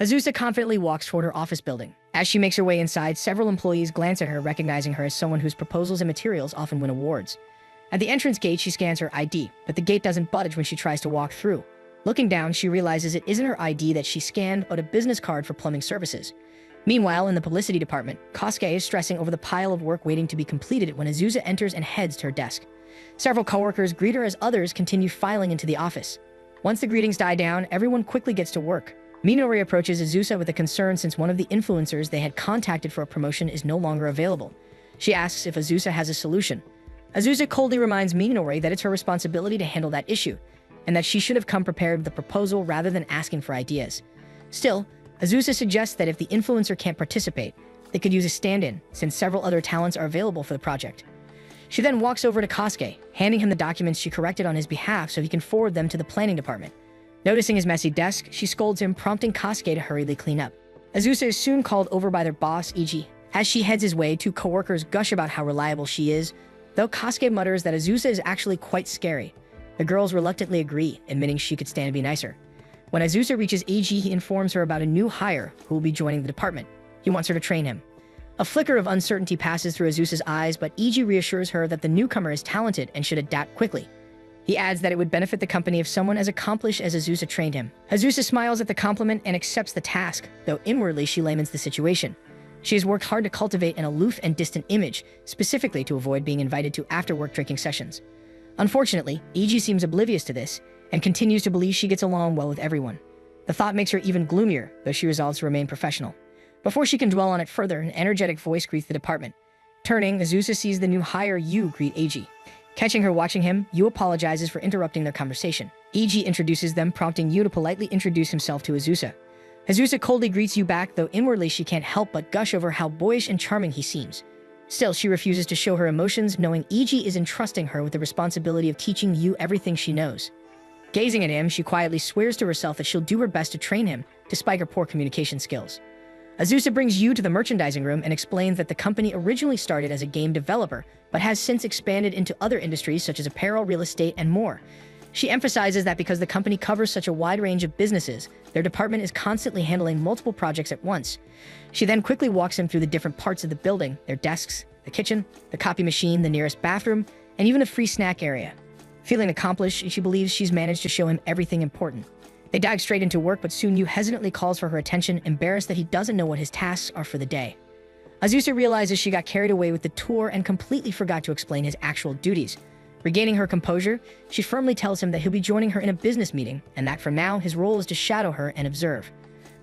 Azusa confidently walks toward her office building. As she makes her way inside, several employees glance at her, recognizing her as someone whose proposals and materials often win awards. At the entrance gate, she scans her ID, but the gate doesn't budge when she tries to walk through. Looking down, she realizes it isn't her ID that she scanned, but a business card for plumbing services. Meanwhile, in the publicity department, Kosuke is stressing over the pile of work waiting to be completed when Azusa enters and heads to her desk. Several coworkers greet her as others continue filing into the office. Once the greetings die down, everyone quickly gets to work. Minori approaches Azusa with a concern since one of the influencers they had contacted for a promotion is no longer available. She asks if Azusa has a solution. Azusa coldly reminds Minori that it's her responsibility to handle that issue, and that she should have come prepared with a proposal rather than asking for ideas. Still, Azusa suggests that if the influencer can't participate, they could use a stand-in, since several other talents are available for the project. She then walks over to Kosuke, handing him the documents she corrected on his behalf so he can forward them to the planning department. Noticing his messy desk, she scolds him, prompting Kosuke to hurriedly clean up. Azusa is soon called over by their boss, Iji. As she heads his way, two coworkers gush about how reliable she is, though Kosuke mutters that Azusa is actually quite scary. The girls reluctantly agree, admitting she could stand to be nicer. When Azusa reaches Iji, he informs her about a new hire who will be joining the department. He wants her to train him. A flicker of uncertainty passes through Azusa's eyes, but Iji reassures her that the newcomer is talented and should adapt quickly. He adds that it would benefit the company if someone as accomplished as Azusa trained him. Azusa smiles at the compliment and accepts the task, though inwardly she laments the situation. She has worked hard to cultivate an aloof and distant image, specifically to avoid being invited to after-work drinking sessions. Unfortunately, Iji seems oblivious to this and continues to believe she gets along well with everyone. The thought makes her even gloomier, though she resolves to remain professional. Before she can dwell on it further, an energetic voice greets the department. Turning, Azusa sees the new hire Yu greet Eiji. Catching her watching him, Yu apologizes for interrupting their conversation. Eiji introduces them, prompting Yu to politely introduce himself to Azusa. Azusa coldly greets Yu back, though inwardly she can't help but gush over how boyish and charming he seems. Still, she refuses to show her emotions, knowing Eiji is entrusting her with the responsibility of teaching Yu everything she knows. Gazing at him, she quietly swears to herself that she'll do her best to train him, despite her poor communication skills. Azusa brings Yu to the merchandising room and explains that the company originally started as a game developer, but has since expanded into other industries such as apparel, real estate, and more. She emphasizes that because the company covers such a wide range of businesses, their department is constantly handling multiple projects at once. She then quickly walks him through the different parts of the building, their desks, the kitchen, the copy machine, the nearest bathroom, and even a free snack area. Feeling accomplished, she believes she's managed to show him everything important. They dive straight into work, but soon Yu hesitantly calls for her attention, embarrassed that he doesn't know what his tasks are for the day. Azusa realizes she got carried away with the tour and completely forgot to explain his actual duties. Regaining her composure, she firmly tells him that he'll be joining her in a business meeting, and that from now, his role is to shadow her and observe.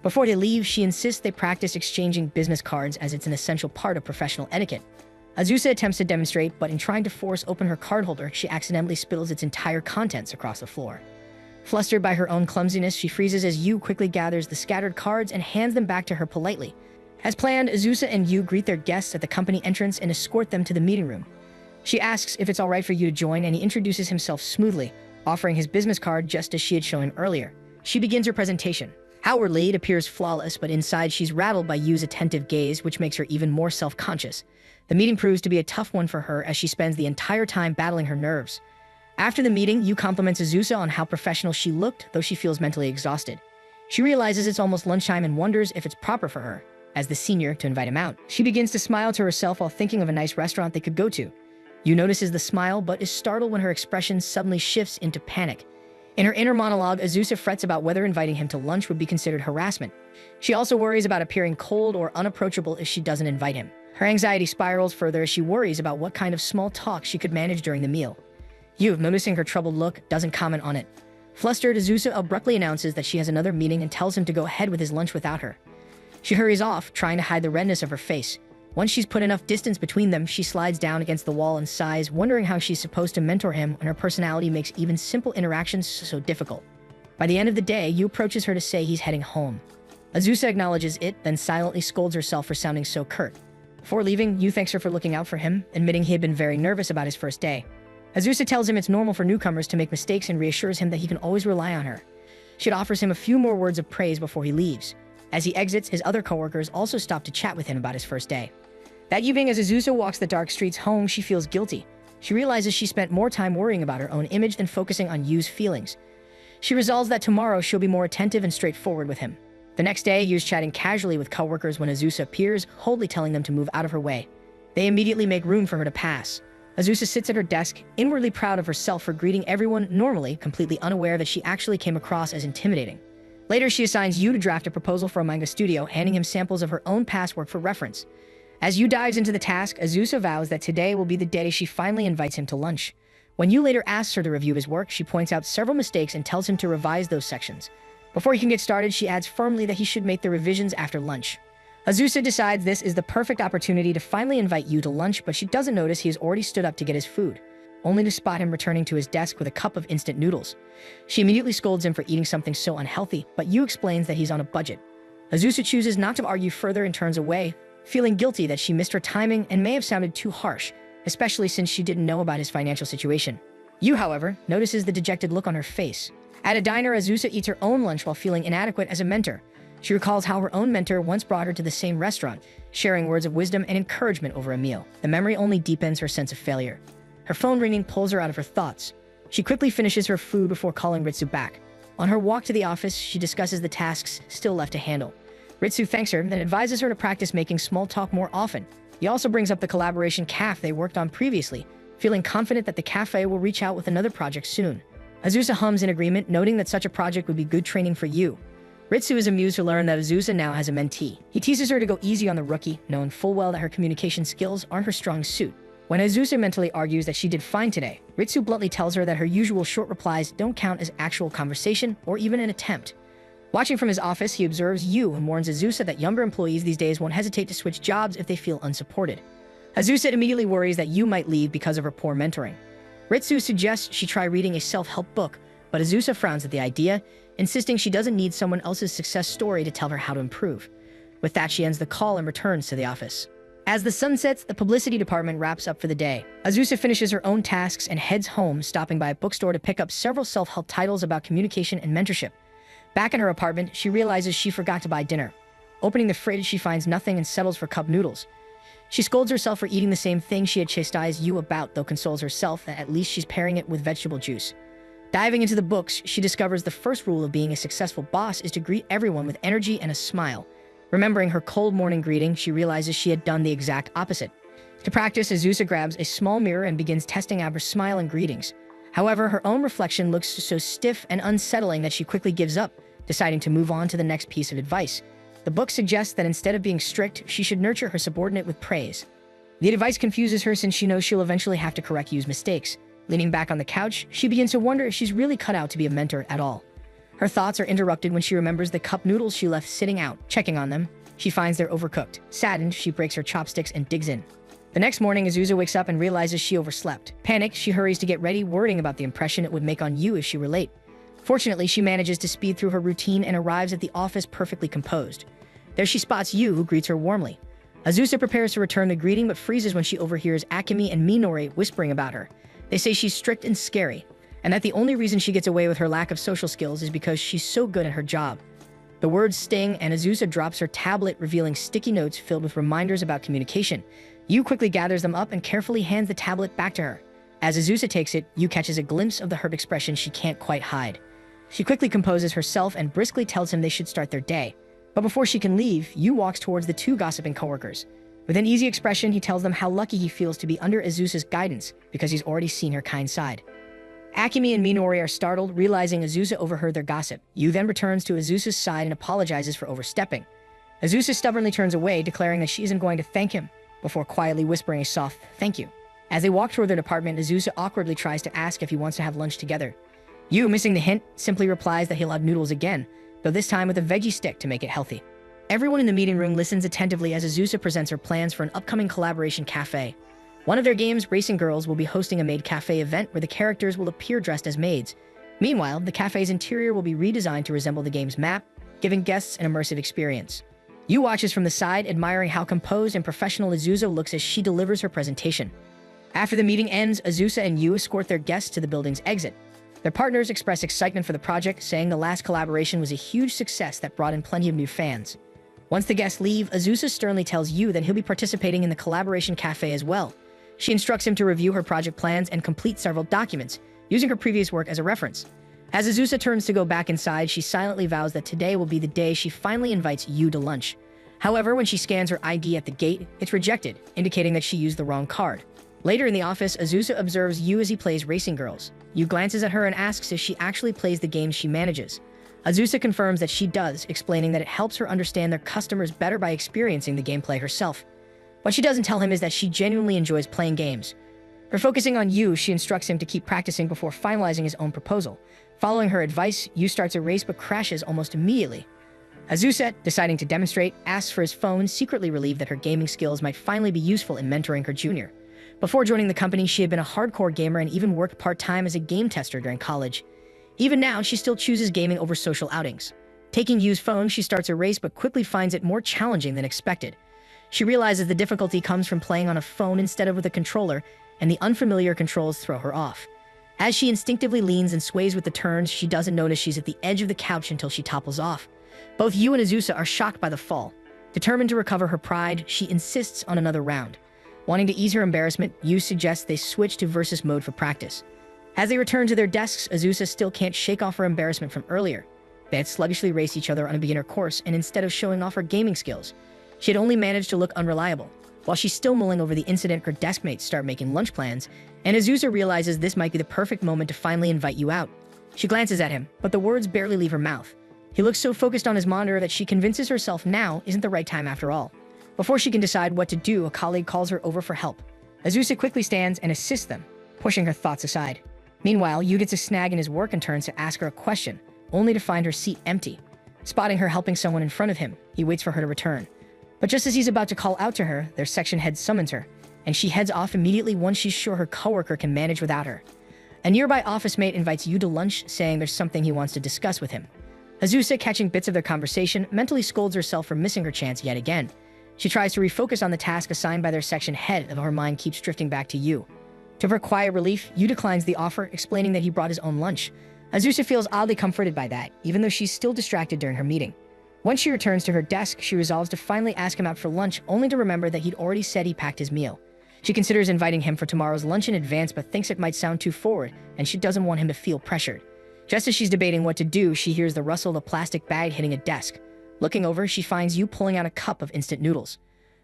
Before they leave, she insists they practice exchanging business cards as it's an essential part of professional etiquette. Azusa attempts to demonstrate, but in trying to force open her card holder, she accidentally spills its entire contents across the floor. Flustered by her own clumsiness, she freezes as Yu quickly gathers the scattered cards and hands them back to her politely. As planned, Azusa and Yu greet their guests at the company entrance and escort them to the meeting room. She asks if it's all right for Yu to join, and he introduces himself smoothly, offering his business card just as she had shown him earlier. She begins her presentation. Outwardly, it appears flawless, but inside she's rattled by Yu's attentive gaze, which makes her even more self-conscious. The meeting proves to be a tough one for her as she spends the entire time battling her nerves. After the meeting, Yu compliments Azusa on how professional she looked, though she feels mentally exhausted. She realizes it's almost lunchtime and wonders if it's proper for her, as the senior, to invite him out. She begins to smile to herself while thinking of a nice restaurant they could go to. Yu notices the smile, but is startled when her expression suddenly shifts into panic. In her inner monologue, Azusa frets about whether inviting him to lunch would be considered harassment. She also worries about appearing cold or unapproachable if she doesn't invite him. Her anxiety spirals further as she worries about what kind of small talk she could manage during the meal. Yu, noticing her troubled look, doesn't comment on it. Flustered, Azusa abruptly announces that she has another meeting and tells him to go ahead with his lunch without her. She hurries off, trying to hide the redness of her face. Once she's put enough distance between them, she slides down against the wall and sighs, wondering how she's supposed to mentor him when her personality makes even simple interactions so difficult. By the end of the day, Yu approaches her to say he's heading home. Azusa acknowledges it, then silently scolds herself for sounding so curt. Before leaving, Yu thanks her for looking out for him, admitting he had been very nervous about his first day. Azusa tells him it's normal for newcomers to make mistakes and reassures him that he can always rely on her. She offers him a few more words of praise before he leaves. As he exits, his other coworkers also stop to chat with him about his first day. That evening, as Azusa walks the dark streets home, she feels guilty. She realizes she spent more time worrying about her own image than focusing on Yu's feelings. She resolves that tomorrow she'll be more attentive and straightforward with him. The next day, Yu's chatting casually with coworkers when Azusa appears, coldly telling them to move out of her way. They immediately make room for her to pass. Azusa sits at her desk, inwardly proud of herself for greeting everyone normally, completely unaware that she actually came across as intimidating. Later, she assigns Yu to draft a proposal for a manga studio, handing him samples of her own past work for reference. As Yu dives into the task, Azusa vows that today will be the day she finally invites him to lunch. When Yu later asks her to review his work, she points out several mistakes and tells him to revise those sections. Before he can get started, she adds firmly that he should make the revisions after lunch. Azusa decides this is the perfect opportunity to finally invite Yu to lunch, but she doesn't notice he has already stood up to get his food, only to spot him returning to his desk with a cup of instant noodles. She immediately scolds him for eating something so unhealthy, but Yu explains that he's on a budget. Azusa chooses not to argue further and turns away, feeling guilty that she missed her timing and may have sounded too harsh, especially since she didn't know about his financial situation. Yu, however, notices the dejected look on her face. At a diner, Azusa eats her own lunch while feeling inadequate as a mentor. She recalls how her own mentor once brought her to the same restaurant, sharing words of wisdom and encouragement over a meal. The memory only deepens her sense of failure. Her phone ringing pulls her out of her thoughts. She quickly finishes her food before calling Ritsu back. On her walk to the office, she discusses the tasks still left to handle. Ritsu thanks her, then advises her to practice making small talk more often. He also brings up the collaboration cafe they worked on previously, feeling confident that the cafe will reach out with another project soon. Azusa hums in agreement, noting that such a project would be good training for Yu. Ritsu is amused to learn that Azusa now has a mentee. He teases her to go easy on the rookie, knowing full well that her communication skills aren't her strong suit. When Azusa mentally argues that she did fine today, Ritsu bluntly tells her that her usual short replies don't count as actual conversation or even an attempt. Watching from his office, he observes Yu and warns Azusa that younger employees these days won't hesitate to switch jobs if they feel unsupported. Azusa immediately worries that Yu might leave because of her poor mentoring. Ritsu suggests she try reading a self-help book, but Azusa frowns at the idea, insisting she doesn't need someone else's success story to tell her how to improve. With that, she ends the call and returns to the office. As the sun sets, the publicity department wraps up for the day. Azusa finishes her own tasks and heads home, stopping by a bookstore to pick up several self-help titles about communication and mentorship. Back in her apartment, she realizes she forgot to buy dinner. Opening the fridge, she finds nothing and settles for cup noodles. She scolds herself for eating the same thing she had chastised Yu about, though consoles herself that at least she's pairing it with vegetable juice. Diving into the books, she discovers the first rule of being a successful boss is to greet everyone with energy and a smile. Remembering her cold morning greeting, she realizes she had done the exact opposite. To practice, Azusa grabs a small mirror and begins testing out her smile and greetings. However, her own reflection looks so stiff and unsettling that she quickly gives up, deciding to move on to the next piece of advice. The book suggests that instead of being strict, she should nurture her subordinate with praise. The advice confuses her since she knows she'll eventually have to correct Yu's mistakes. Leaning back on the couch, she begins to wonder if she's really cut out to be a mentor at all. Her thoughts are interrupted when she remembers the cup noodles she left sitting out. Checking on them, she finds they're overcooked. Saddened, she breaks her chopsticks and digs in. The next morning, Azusa wakes up and realizes she overslept. Panicked, she hurries to get ready, worrying about the impression it would make on Yu if she were late. Fortunately, she manages to speed through her routine and arrives at the office perfectly composed. There she spots Yu, who greets her warmly. Azusa prepares to return the greeting but freezes when she overhears Akemi and Minori whispering about her. They say she's strict and scary, and that the only reason she gets away with her lack of social skills is because she's so good at her job. The words sting, and Azusa drops her tablet, revealing sticky notes filled with reminders about communication. Yu quickly gathers them up and carefully hands the tablet back to her. As Azusa takes it, Yu catches a glimpse of the hurt expression she can't quite hide. She quickly composes herself and briskly tells him they should start their day. But before she can leave, Yu walks towards the two gossiping coworkers. With an easy expression, he tells them how lucky he feels to be under Azusa's guidance because he's already seen her kind side. Akemi and Minori are startled, realizing Azusa overheard their gossip. Yu then returns to Azusa's side and apologizes for overstepping. Azusa stubbornly turns away, declaring that she isn't going to thank him, before quietly whispering a soft thank you. As they walk toward their department, Azusa awkwardly tries to ask if he wants to have lunch together. Yu, missing the hint, simply replies that he'll have noodles again, though this time with a veggie stick to make it healthy. Everyone in the meeting room listens attentively as Azusa presents her plans for an upcoming collaboration cafe. One of their games, Racing Girls, will be hosting a maid cafe event where the characters will appear dressed as maids. Meanwhile, the cafe's interior will be redesigned to resemble the game's map, giving guests an immersive experience. Yu watches from the side, admiring how composed and professional Azusa looks as she delivers her presentation. After the meeting ends, Azusa and Yu escort their guests to the building's exit. Their partners express excitement for the project, saying the last collaboration was a huge success that brought in plenty of new fans. Once the guests leave, Azusa sternly tells Yu that he'll be participating in the collaboration cafe as well. She instructs him to review her project plans and complete several documents, using her previous work as a reference. As Azusa turns to go back inside, she silently vows that today will be the day she finally invites Yu to lunch. However, when she scans her ID at the gate, it's rejected, indicating that she used the wrong card. Later in the office, Azusa observes Yu as he plays Racing Girls. Yu glances at her and asks if she actually plays the games she manages. Azusa confirms that she does, explaining that it helps her understand their customers better by experiencing the gameplay herself. What she doesn't tell him is that she genuinely enjoys playing games. For focusing on Yu, she instructs him to keep practicing before finalizing his own proposal. Following her advice, Yu starts a race but crashes almost immediately. Azusa, deciding to demonstrate, asks for his phone, secretly relieved that her gaming skills might finally be useful in mentoring her junior. Before joining the company, she had been a hardcore gamer and even worked part-time as a game tester during college. Even now, she still chooses gaming over social outings. Taking Yu's phone, she starts a race but quickly finds it more challenging than expected. She realizes the difficulty comes from playing on a phone instead of with a controller, and the unfamiliar controls throw her off. As she instinctively leans and sways with the turns, she doesn't notice she's at the edge of the couch until she topples off. Both Yu and Azusa are shocked by the fall. Determined to recover her pride, she insists on another round. Wanting to ease her embarrassment, Yu suggests they switch to versus mode for practice. As they return to their desks, Azusa still can't shake off her embarrassment from earlier. They had sluggishly raced each other on a beginner course, and instead of showing off her gaming skills, she had only managed to look unreliable. While she's still mulling over the incident, her deskmates start making lunch plans, and Azusa realizes this might be the perfect moment to finally invite Yu out. She glances at him, but the words barely leave her mouth. He looks so focused on his monitor that she convinces herself now isn't the right time after all. Before she can decide what to do, a colleague calls her over for help. Azusa quickly stands and assists them, pushing her thoughts aside. Meanwhile, Yu gets a snag in his work and turns to ask her a question, only to find her seat empty. Spotting her helping someone in front of him, he waits for her to return. But just as he's about to call out to her, their section head summons her, and she heads off immediately once she's sure her coworker can manage without her. A nearby office mate invites Yu to lunch, saying there's something he wants to discuss with him. Azusa, catching bits of their conversation, mentally scolds herself for missing her chance yet again. She tries to refocus on the task assigned by their section head, though her mind keeps drifting back to Yu. To her quiet relief, Yu declines the offer, explaining that he brought his own lunch. Azusa feels oddly comforted by that, even though she's still distracted during her meeting. Once she returns to her desk, she resolves to finally ask him out for lunch, only to remember that he'd already said he packed his meal. She considers inviting him for tomorrow's lunch in advance, but thinks it might sound too forward, and she doesn't want him to feel pressured. Just as she's debating what to do, she hears the rustle of a plastic bag hitting a desk. Looking over, she finds Yu pulling out a cup of instant noodles.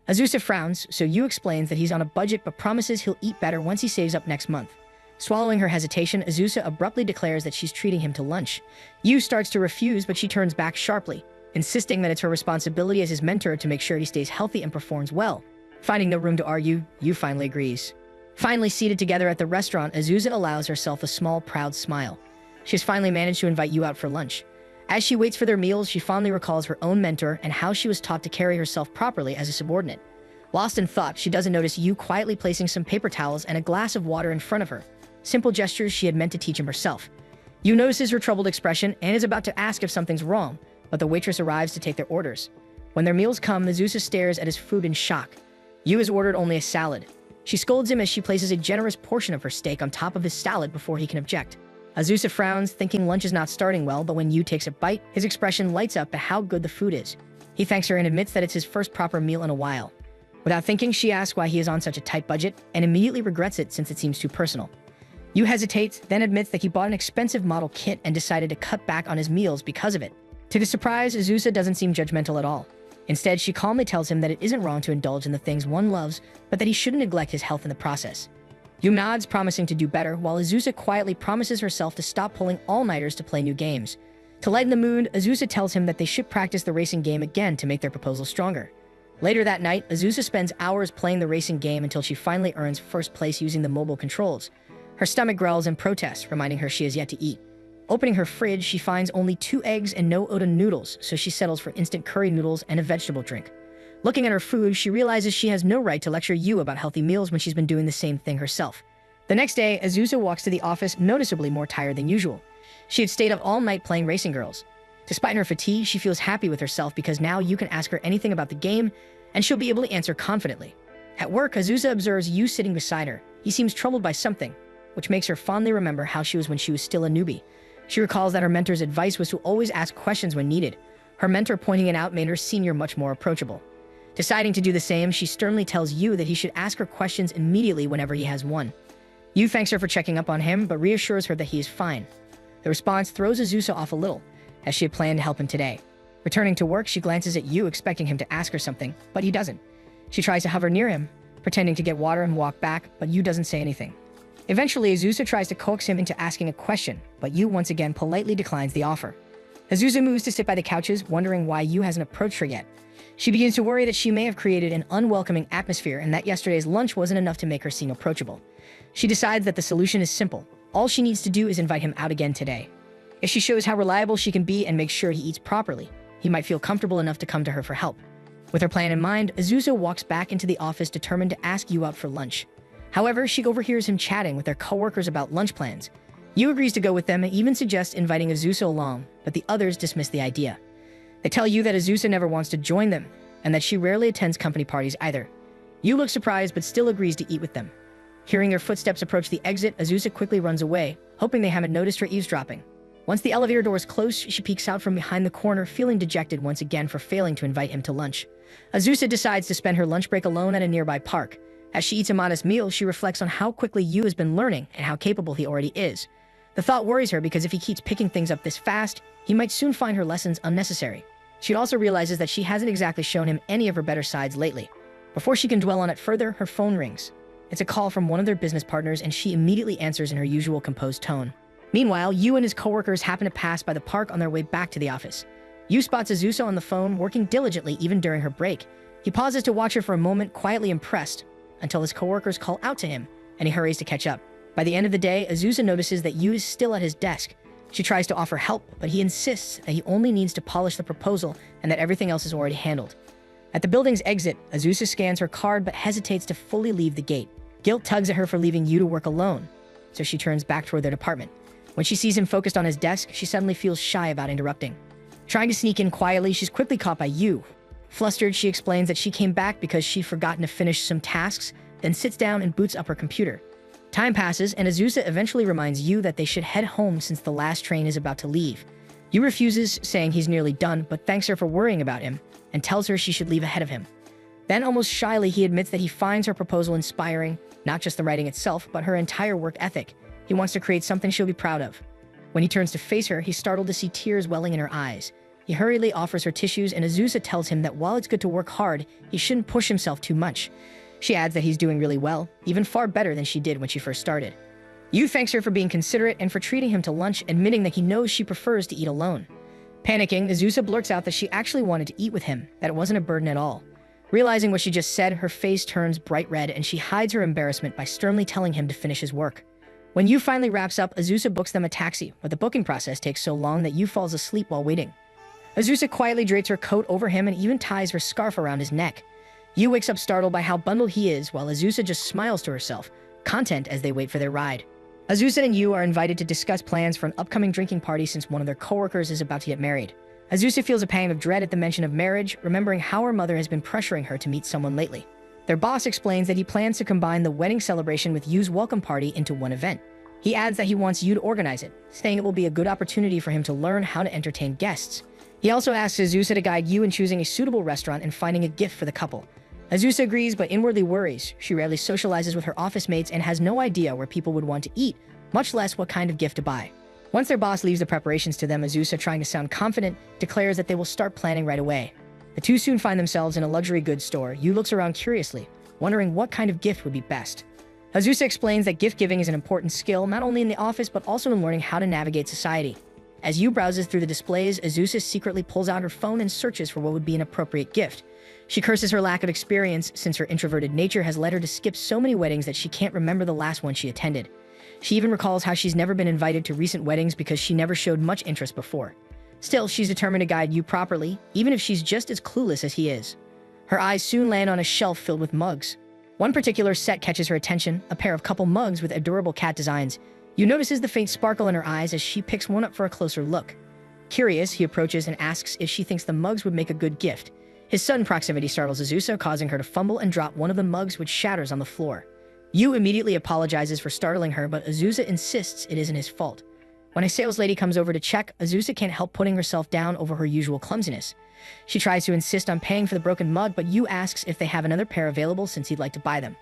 Azusa frowns, so Yu explains that he's on a budget but promises he'll eat better once he saves up next month. Swallowing her hesitation, Azusa abruptly declares that she's treating him to lunch. Yu starts to refuse, but she turns back sharply, insisting that it's her responsibility as his mentor to make sure he stays healthy and performs well. Finding no room to argue, Yu finally agrees. Finally seated together at the restaurant, Azusa allows herself a small, proud smile. She's finally managed to invite Yu out for lunch. As she waits for their meals, she fondly recalls her own mentor and how she was taught to carry herself properly as a subordinate. Lost in thought, she doesn't notice Yu quietly placing some paper towels and a glass of water in front of her. Simple gestures she had meant to teach him herself. Yu notices her troubled expression and is about to ask if something's wrong, but the waitress arrives to take their orders. When their meals come, Azusa stares at his food in shock. Yu has ordered only a salad. She scolds him as she places a generous portion of her steak on top of his salad before he can object. Azusa frowns, thinking lunch is not starting well, but when Yu takes a bite, his expression lights up at how good the food is. He thanks her and admits that it's his first proper meal in a while. Without thinking, she asks why he is on such a tight budget, and immediately regrets it since it seems too personal. Yu hesitates, then admits that he bought an expensive model kit and decided to cut back on his meals because of it. To his surprise, Azusa doesn't seem judgmental at all. Instead, she calmly tells him that it isn't wrong to indulge in the things one loves, but that he shouldn't neglect his health in the process. Yu nods, promising to do better, while Azusa quietly promises herself to stop pulling all-nighters to play new games. To lighten the mood, Azusa tells him that they should practice the racing game again to make their proposal stronger. Later that night, Azusa spends hours playing the racing game until she finally earns first place using the mobile controls. Her stomach growls in protest, reminding her she has yet to eat. Opening her fridge, she finds only 2 eggs and no oden noodles, so she settles for instant curry noodles and a vegetable drink. Looking at her food, she realizes she has no right to lecture Yu about healthy meals when she's been doing the same thing herself. The next day, Azusa walks to the office noticeably more tired than usual. She had stayed up all night playing Racing Girls. Despite her fatigue, she feels happy with herself because now Yu can ask her anything about the game, and she'll be able to answer confidently. At work, Azusa observes Yu sitting beside her. He seems troubled by something, which makes her fondly remember how she was when she was still a newbie. She recalls that her mentor's advice was to always ask questions when needed. Her mentor pointing it out made her senior much more approachable. Deciding to do the same, she sternly tells Yu that he should ask her questions immediately whenever he has one. Yu thanks her for checking up on him, but reassures her that he is fine. The response throws Azusa off a little, as she had planned to help him today. Returning to work, she glances at Yu, expecting him to ask her something, but he doesn't. She tries to hover near him, pretending to get water and walk back, but Yu doesn't say anything. Eventually, Azusa tries to coax him into asking a question, but Yu once again politely declines the offer. Azusa moves to sit by the couches, wondering why Yu hasn't approached her yet. She begins to worry that she may have created an unwelcoming atmosphere and that yesterday's lunch wasn't enough to make her seem approachable. She decides that the solution is simple. All she needs to do is invite him out again today. If she shows how reliable she can be and makes sure he eats properly, he might feel comfortable enough to come to her for help. With her plan in mind, Azusa walks back into the office determined to ask Yu out for lunch. However, she overhears him chatting with their coworkers about lunch plans. Yu agrees to go with them and even suggests inviting Azusa along, but the others dismiss the idea. They tell Yu that Azusa never wants to join them, and that she rarely attends company parties either. Yu looks surprised but still agrees to eat with them. Hearing their footsteps approach the exit, Azusa quickly runs away, hoping they haven't noticed her eavesdropping. Once the elevator doors close, she peeks out from behind the corner, feeling dejected once again for failing to invite him to lunch. Azusa decides to spend her lunch break alone at a nearby park. As she eats a modest meal, she reflects on how quickly Yu has been learning and how capable he already is. The thought worries her because if he keeps picking things up this fast, he might soon find her lessons unnecessary. She also realizes that she hasn't exactly shown him any of her better sides lately. Before she can dwell on it further, her phone rings. It's a call from one of their business partners, and she immediately answers in her usual composed tone. Meanwhile, Yu and his coworkers happen to pass by the park on their way back to the office. Yu spots Azusa on the phone, working diligently even during her break. He pauses to watch her for a moment, quietly impressed, until his coworkers call out to him, and he hurries to catch up. By the end of the day, Azusa notices that Yu is still at his desk. She tries to offer help, but he insists that he only needs to polish the proposal and that everything else is already handled. At the building's exit, Azusa scans her card but hesitates to fully leave the gate. Guilt tugs at her for leaving Yu to work alone, so she turns back toward their department. When she sees him focused on his desk, she suddenly feels shy about interrupting. Trying to sneak in quietly, she's quickly caught by Yu. Flustered, she explains that she came back because she'd forgotten to finish some tasks, then sits down and boots up her computer. Time passes, and Azusa eventually reminds Yu that they should head home since the last train is about to leave. Yu refuses, saying he's nearly done, but thanks her for worrying about him, and tells her she should leave ahead of him. Then, almost shyly, he admits that he finds her proposal inspiring, not just the writing itself, but her entire work ethic. He wants to create something she'll be proud of. When he turns to face her, he's startled to see tears welling in her eyes. He hurriedly offers her tissues, and Azusa tells him that while it's good to work hard, he shouldn't push himself too much. She adds that he's doing really well, even far better than she did when she first started. Yu thanks her for being considerate and for treating him to lunch, admitting that he knows she prefers to eat alone. Panicking, Azusa blurts out that she actually wanted to eat with him, that it wasn't a burden at all. Realizing what she just said, her face turns bright red and she hides her embarrassment by sternly telling him to finish his work. When Yu finally wraps up, Azusa books them a taxi, but the booking process takes so long that Yu falls asleep while waiting. Azusa quietly drapes her coat over him and even ties her scarf around his neck. Yu wakes up startled by how bundled he is, while Azusa just smiles to herself, content as they wait for their ride. Azusa and Yu are invited to discuss plans for an upcoming drinking party since one of their coworkers is about to get married. Azusa feels a pang of dread at the mention of marriage, remembering how her mother has been pressuring her to meet someone lately. Their boss explains that he plans to combine the wedding celebration with Yu's welcome party into one event. He adds that he wants Yu to organize it, saying it will be a good opportunity for him to learn how to entertain guests. He also asks Azusa to guide Yu in choosing a suitable restaurant and finding a gift for the couple. Azusa agrees but inwardly worries. She rarely socializes with her office mates and has no idea where people would want to eat, much less what kind of gift to buy. Once their boss leaves the preparations to them, Azusa, trying to sound confident, declares that they will start planning right away. The two soon find themselves in a luxury goods store. Yu looks around curiously, wondering what kind of gift would be best. Azusa explains that gift giving is an important skill, not only in the office but also in learning how to navigate society. As Yu browses through the displays, Azusa secretly pulls out her phone and searches for what would be an appropriate gift. She curses her lack of experience, since her introverted nature has led her to skip so many weddings that she can't remember the last one she attended. She even recalls how she's never been invited to recent weddings because she never showed much interest before. Still, she's determined to guide Yu properly, even if she's just as clueless as he is. Her eyes soon land on a shelf filled with mugs. One particular set catches her attention, a pair of couple mugs with adorable cat designs. Yu notices the faint sparkle in her eyes as she picks one up for a closer look. Curious, he approaches and asks if she thinks the mugs would make a good gift. His sudden proximity startles Azusa, causing her to fumble and drop one of the mugs, which shatters on the floor. Yu immediately apologizes for startling her, but Azusa insists it isn't his fault. When a sales lady comes over to check, Azusa can't help putting herself down over her usual clumsiness. She tries to insist on paying for the broken mug, but Yu asks if they have another pair available since he'd like to buy them.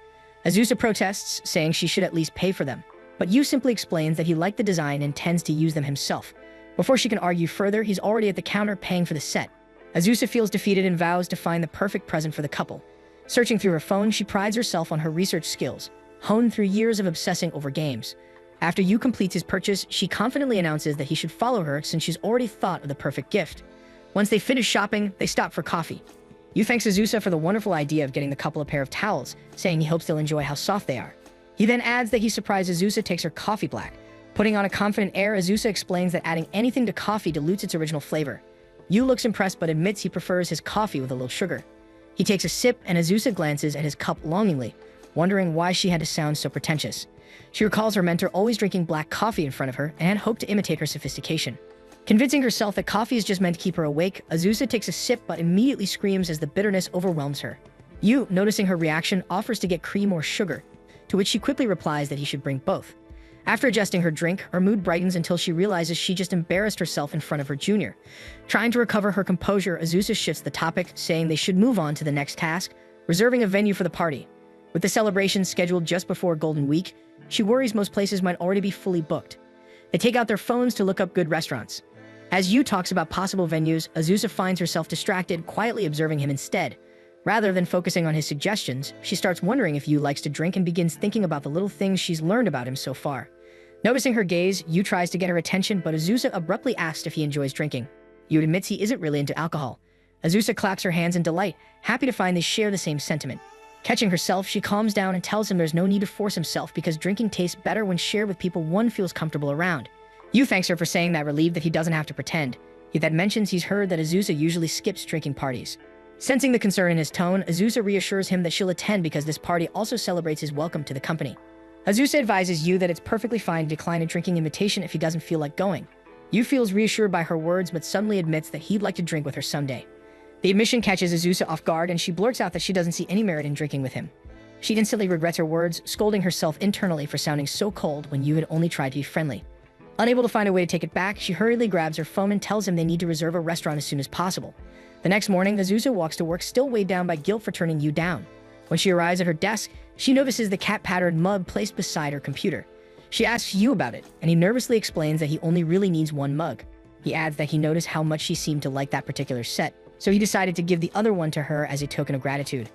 Azusa protests, saying she should at least pay for them. but Yu simply explains that he liked the design and intends to use them himself. Before she can argue further, he's already at the counter paying for the set. Azusa feels defeated and vows to find the perfect present for the couple. Searching through her phone, she prides herself on her research skills, honed through years of obsessing over games. After Yu completes his purchase, she confidently announces that he should follow her since she's already thought of the perfect gift. Once they finish shopping, they stop for coffee. Yu thanks Azusa for the wonderful idea of getting the couple a pair of towels, saying he hopes they'll enjoy how soft they are. He then adds that he's surprised Azusa takes her coffee black. Putting on a confident air, Azusa explains that adding anything to coffee dilutes its original flavor. Yu looks impressed but admits he prefers his coffee with a little sugar. He takes a sip and Azusa glances at his cup longingly, wondering why she had to sound so pretentious. She recalls her mentor always drinking black coffee in front of her and had hoped to imitate her sophistication. Convincing herself that coffee is just meant to keep her awake, Azusa takes a sip but immediately screams as the bitterness overwhelms her. Yu, noticing her reaction, offers to get cream or sugar, to which she quickly replies that he should bring both. After adjusting her drink, her mood brightens until she realizes she just embarrassed herself in front of her junior. Trying to recover her composure, Azusa shifts the topic, saying they should move on to the next task, reserving a venue for the party. With the celebration scheduled just before Golden Week, she worries most places might already be fully booked. They take out their phones to look up good restaurants. As Yu talks about possible venues, Azusa finds herself distracted, quietly observing him instead. Rather than focusing on his suggestions, she starts wondering if Yu likes to drink and begins thinking about the little things she's learned about him so far. Noticing her gaze, Yu tries to get her attention, but Azusa abruptly asks if he enjoys drinking. Yu admits he isn't really into alcohol. Azusa claps her hands in delight, happy to find they share the same sentiment. Catching herself, she calms down and tells him there's no need to force himself because drinking tastes better when shared with people one feels comfortable around. Yu thanks her for saying that, relieved that he doesn't have to pretend. He then mentions he's heard that Azusa usually skips drinking parties. Sensing the concern in his tone, Azusa reassures him that she'll attend because this party also celebrates his welcome to the company. Azusa advises Yu that it's perfectly fine to decline a drinking invitation if he doesn't feel like going. Yu feels reassured by her words but suddenly admits that he'd like to drink with her someday. The admission catches Azusa off guard and she blurts out that she doesn't see any merit in drinking with him. She instantly regrets her words, scolding herself internally for sounding so cold when Yu had only tried to be friendly. Unable to find a way to take it back, she hurriedly grabs her phone and tells him they need to reserve a restaurant as soon as possible. The next morning, Azusa walks to work still weighed down by guilt for turning Yu down. When she arrives at her desk, she notices the cat-patterned mug placed beside her computer. She asks Yu about it, and he nervously explains that he only really needs one mug. He adds that he noticed how much she seemed to like that particular set, so he decided to give the other one to her as a token of gratitude.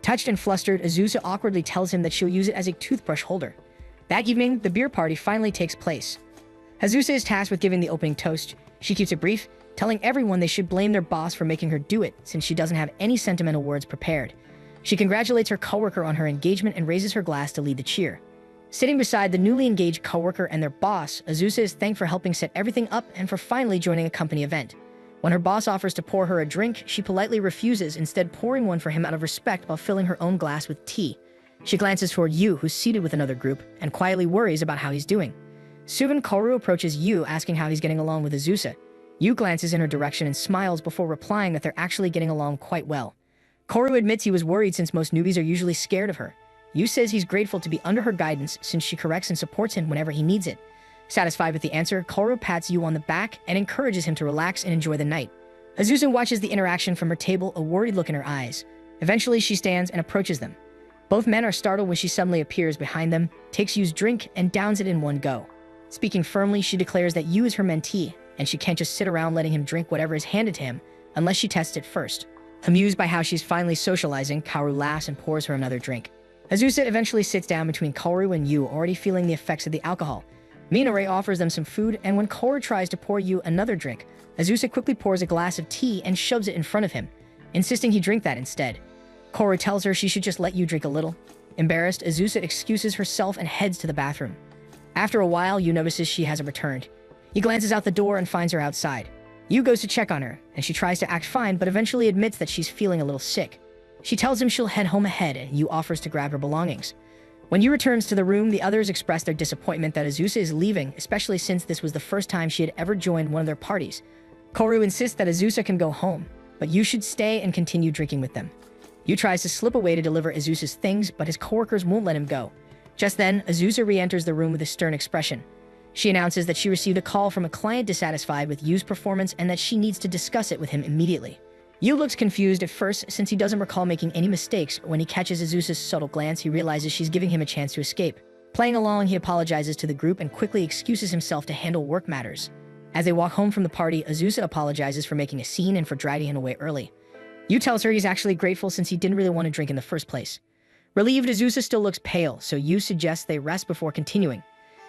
Touched and flustered, Azusa awkwardly tells him that she'll use it as a toothbrush holder. That evening, the beer party finally takes place. Azusa is tasked with giving the opening toast. She keeps it brief, telling everyone they should blame their boss for making her do it since she doesn't have any sentimental words prepared. She congratulates her coworker on her engagement and raises her glass to lead the cheer. Sitting beside the newly engaged coworker and their boss, Azusa is thanked for helping set everything up and for finally joining a company event. When her boss offers to pour her a drink, she politely refuses, instead pouring one for him out of respect while filling her own glass with tea. She glances toward Yu, who's seated with another group, and quietly worries about how he's doing. Soon, Kaoru approaches Yu, asking how he's getting along with Azusa. Yu glances in her direction and smiles before replying that they're actually getting along quite well. Kaoru admits he was worried since most newbies are usually scared of her. Yu says he's grateful to be under her guidance since she corrects and supports him whenever he needs it. Satisfied with the answer, Kaoru pats Yu on the back and encourages him to relax and enjoy the night. Azusa watches the interaction from her table, a worried look in her eyes. Eventually, she stands and approaches them. Both men are startled when she suddenly appears behind them, takes Yu's drink, and downs it in one go. Speaking firmly, she declares that Yu is her mentee, and she can't just sit around letting him drink whatever is handed to him unless she tests it first. Amused by how she's finally socializing, Kaoru laughs and pours her another drink. Azusa eventually sits down between Kaoru and Yu, already feeling the effects of the alcohol. Minore offers them some food, and when Kaoru tries to pour Yu another drink, Azusa quickly pours a glass of tea and shoves it in front of him, insisting he drink that instead. Kaoru tells her she should just let Yu drink a little. Embarrassed, Azusa excuses herself and heads to the bathroom. After a while, Yu notices she hasn't returned. He glances out the door and finds her outside. Yu goes to check on her, and she tries to act fine but eventually admits that she's feeling a little sick. She tells him she'll head home ahead, and Yu offers to grab her belongings. When Yu returns to the room, the others express their disappointment that Azusa is leaving, especially since this was the first time she had ever joined one of their parties. Kaoru insists that Azusa can go home, but Yu should stay and continue drinking with them. Yu tries to slip away to deliver Azusa's things, but his coworkers won't let him go. Just then, Azusa re-enters the room with a stern expression. She announces that she received a call from a client dissatisfied with Yu's performance and that she needs to discuss it with him immediately. Yu looks confused at first since he doesn't recall making any mistakes, but when he catches Azusa's subtle glance, he realizes she's giving him a chance to escape. Playing along, he apologizes to the group and quickly excuses himself to handle work matters. As they walk home from the party, Azusa apologizes for making a scene and for driving him away early. Yu tells her he's actually grateful since he didn't really want to drink in the first place. Relieved, Azusa still looks pale, so Yu suggests they rest before continuing.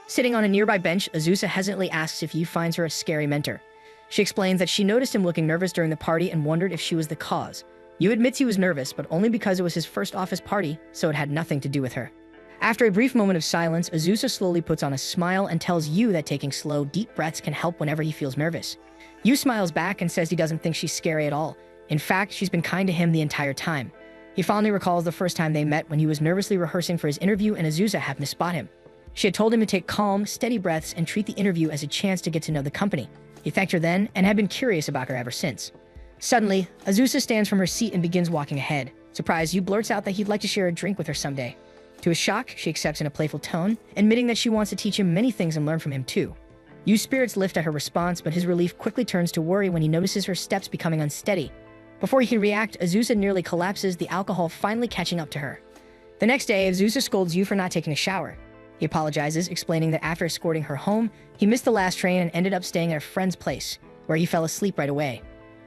Sitting on a nearby bench, Azusa hesitantly asks if Yu finds her a scary mentor. She explains that she noticed him looking nervous during the party and wondered if she was the cause. Yu admits he was nervous, but only because it was his first office party, so it had nothing to do with her. After a brief moment of silence, Azusa slowly puts on a smile and tells Yu that taking slow, deep breaths can help whenever he feels nervous. Yu smiles back and says he doesn't think she's scary at all. In fact, she's been kind to him the entire time. He fondly recalls the first time they met when he was nervously rehearsing for his interview and Azusa happened to spot him. She had told him to take calm, steady breaths and treat the interview as a chance to get to know the company. He thanked her then and had been curious about her ever since. Suddenly, Azusa stands from her seat and begins walking ahead. Surprised, Yu blurts out that he'd like to share a drink with her someday. To his shock, she accepts in a playful tone, admitting that she wants to teach him many things and learn from him too. Yu's spirits lift at her response, but his relief quickly turns to worry when he notices her steps becoming unsteady. Before he can react, Azusa nearly collapses, the alcohol finally catching up to her. The next day, Azusa scolds Yu for not taking a shower. He apologizes, explaining that after escorting her home, he missed the last train and ended up staying at a friend's place, where he fell asleep right away.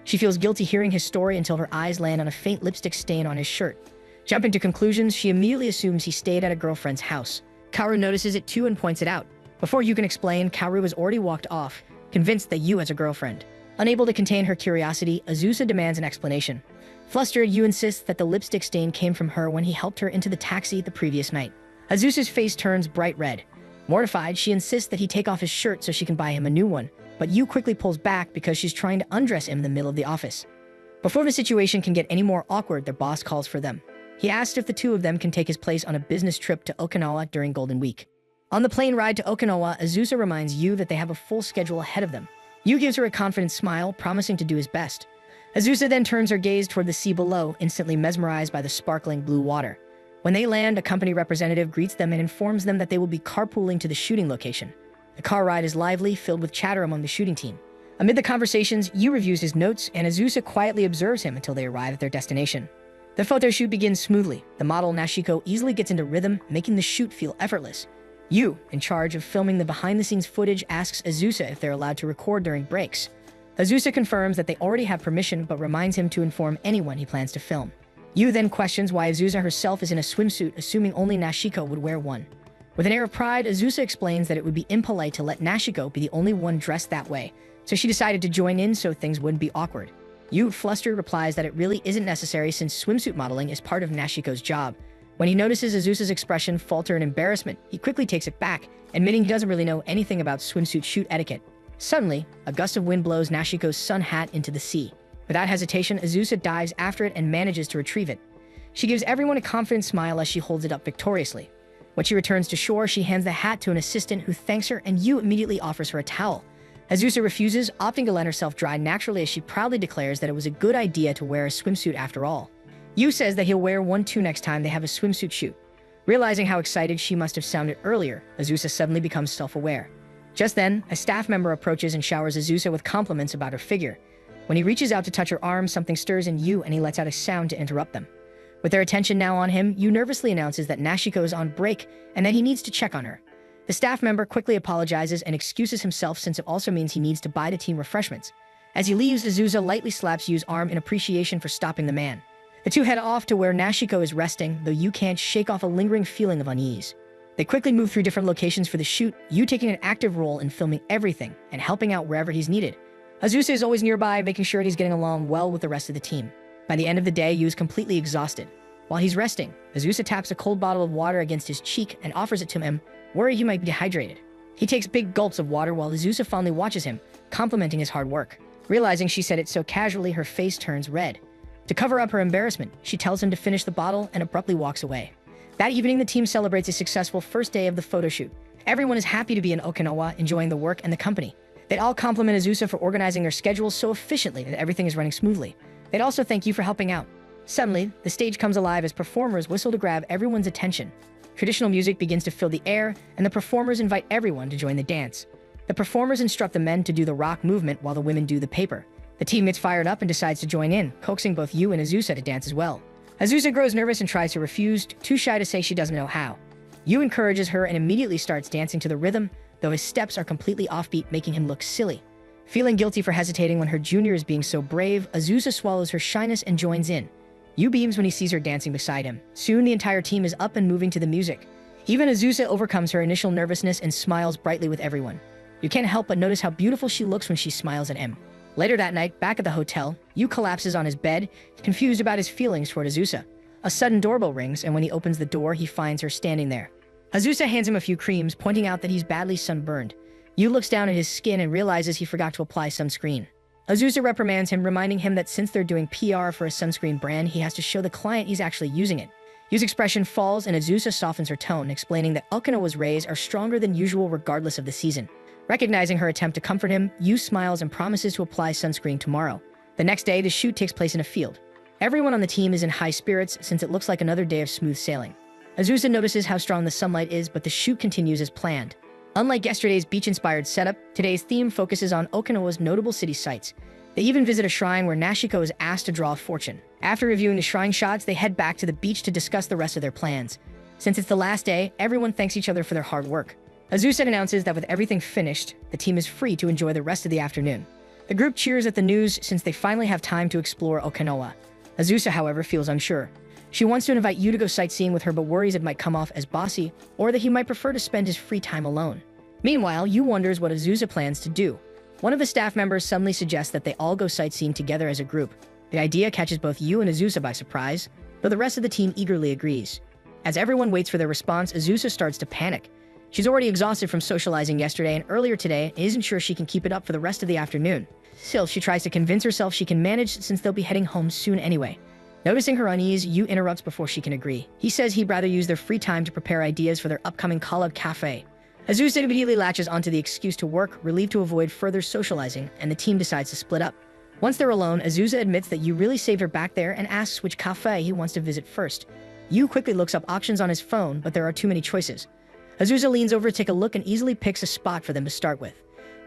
She feels guilty hearing his story until her eyes land on a faint lipstick stain on his shirt. Jumping to conclusions, she immediately assumes he stayed at a girlfriend's house. Kaoru notices it too and points it out. Before Yu can explain, Kaoru has already walked off, convinced that Yu has a girlfriend. Unable to contain her curiosity, Azusa demands an explanation. Flustered, Yu insists that the lipstick stain came from her when he helped her into the taxi the previous night. Azusa's face turns bright red. Mortified, she insists that he take off his shirt so she can buy him a new one, but Yu quickly pulls back because she's trying to undress him in the middle of the office. Before the situation can get any more awkward, their boss calls for them. He asks if the two of them can take his place on a business trip to Okinawa during Golden Week. On the plane ride to Okinawa, Azusa reminds Yu that they have a full schedule ahead of them. Yu gives her a confident smile, promising to do his best. Azusa then turns her gaze toward the sea below, instantly mesmerized by the sparkling blue water. When they land, a company representative greets them and informs them that they will be carpooling to the shooting location. The car ride is lively, filled with chatter among the shooting team. Amid the conversations, Yu reviews his notes, and Azusa quietly observes him until they arrive at their destination. The photo shoot begins smoothly. The model Nashiko easily gets into rhythm, making the shoot feel effortless. Yu, in charge of filming the behind-the-scenes footage, asks Azusa if they're allowed to record during breaks. Azusa confirms that they already have permission, but reminds him to inform anyone he plans to film. Yu then questions why Azusa herself is in a swimsuit, assuming only Nashiko would wear one. With an air of pride, Azusa explains that it would be impolite to let Nashiko be the only one dressed that way, so she decided to join in so things wouldn't be awkward. Yu, flustered, replies that it really isn't necessary since swimsuit modeling is part of Nashiko's job. When he notices Azusa's expression falter in embarrassment, he quickly takes it back, admitting he doesn't really know anything about swimsuit shoot etiquette. Suddenly, a gust of wind blows Nashiko's sun hat into the sea. Without hesitation, Azusa dives after it and manages to retrieve it. She gives everyone a confident smile as she holds it up victoriously. When she returns to shore, she hands the hat to an assistant who thanks her, and Yu immediately offers her a towel. Azusa refuses, opting to let herself dry naturally as she proudly declares that it was a good idea to wear a swimsuit after all. Yu says that he'll wear one too next time they have a swimsuit shoot. Realizing how excited she must have sounded earlier, Azusa suddenly becomes self-aware. Just then, a staff member approaches and showers Azusa with compliments about her figure. When he reaches out to touch her arm, something stirs in Yu and he lets out a sound to interrupt them. With their attention now on him, Yu nervously announces that Nashiko is on break and that he needs to check on her. The staff member quickly apologizes and excuses himself since it also means he needs to buy the team refreshments. As he leaves, Azusa lightly slaps Yu's arm in appreciation for stopping the man. The two head off to where Nashiko is resting, though Yu can't shake off a lingering feeling of unease. They quickly move through different locations for the shoot, Yu taking an active role in filming everything and helping out wherever he's needed. Azusa is always nearby, making sure he's getting along well with the rest of the team. By the end of the day, Yu is completely exhausted. While he's resting, Azusa taps a cold bottle of water against his cheek and offers it to him, worried he might be dehydrated. He takes big gulps of water while Azusa fondly watches him, complimenting his hard work. Realizing she said it so casually, her face turns red. To cover up her embarrassment, she tells him to finish the bottle and abruptly walks away. That evening, the team celebrates a successful first day of the photo shoot. Everyone is happy to be in Okinawa, enjoying the work and the company. They'd all compliment Azusa for organizing their schedules so efficiently that everything is running smoothly. They'd also thank you for helping out. Suddenly, the stage comes alive as performers whistle to grab everyone's attention. Traditional music begins to fill the air, and the performers invite everyone to join the dance. The performers instruct the men to do the rock movement while the women do the paper. The team gets fired up and decides to join in, coaxing both Yu and Azusa to dance as well. Azusa grows nervous and tries to refuse, too shy to say she doesn't know how. Yu encourages her and immediately starts dancing to the rhythm, though his steps are completely offbeat, making him look silly. Feeling guilty for hesitating when her junior is being so brave, Azusa swallows her shyness and joins in. Yu beams when he sees her dancing beside him. Soon the entire team is up and moving to the music. Even Azusa overcomes her initial nervousness and smiles brightly with everyone. You can't help but notice how beautiful she looks when she smiles at him. Later that night, back at the hotel, Yu collapses on his bed, confused about his feelings toward Azusa. A sudden doorbell rings, and when he opens the door, he finds her standing there. Azusa hands him a few creams, pointing out that he's badly sunburned. Yu looks down at his skin and realizes he forgot to apply sunscreen. Azusa reprimands him, reminding him that since they're doing PR for a sunscreen brand, he has to show the client he's actually using it. Yu's expression falls and Azusa softens her tone, explaining that Okinawa's rays are stronger than usual regardless of the season. Recognizing her attempt to comfort him, Yu smiles and promises to apply sunscreen tomorrow. The next day, the shoot takes place in a field. Everyone on the team is in high spirits since it looks like another day of smooth sailing. Azusa notices how strong the sunlight is, but the shoot continues as planned. Unlike yesterday's beach-inspired setup, today's theme focuses on Okinawa's notable city sites. They even visit a shrine where Nashiko is asked to draw a fortune. After reviewing the shrine shots, they head back to the beach to discuss the rest of their plans. Since it's the last day, everyone thanks each other for their hard work. Azusa announces that with everything finished, the team is free to enjoy the rest of the afternoon. The group cheers at the news since they finally have time to explore Okinawa. Azusa, however, feels unsure. She wants to invite Yu to go sightseeing with her, but worries it might come off as bossy, or that he might prefer to spend his free time alone. Meanwhile, Yu wonders what Azusa plans to do. One of the staff members suddenly suggests that they all go sightseeing together as a group. The idea catches both Yu and Azusa by surprise, though the rest of the team eagerly agrees. As everyone waits for their response, Azusa starts to panic. She's already exhausted from socializing yesterday and earlier today and isn't sure she can keep it up for the rest of the afternoon. Still, she tries to convince herself she can manage since they'll be heading home soon anyway. Noticing her unease, Yu interrupts before she can agree. He says he'd rather use their free time to prepare ideas for their upcoming collab cafe. Azusa immediately latches onto the excuse to work, relieved to avoid further socializing, and the team decides to split up. Once they're alone, Azusa admits that Yu really saved her back there and asks which cafe he wants to visit first. Yu quickly looks up options on his phone, but there are too many choices. Azusa leans over to take a look and easily picks a spot for them to start with.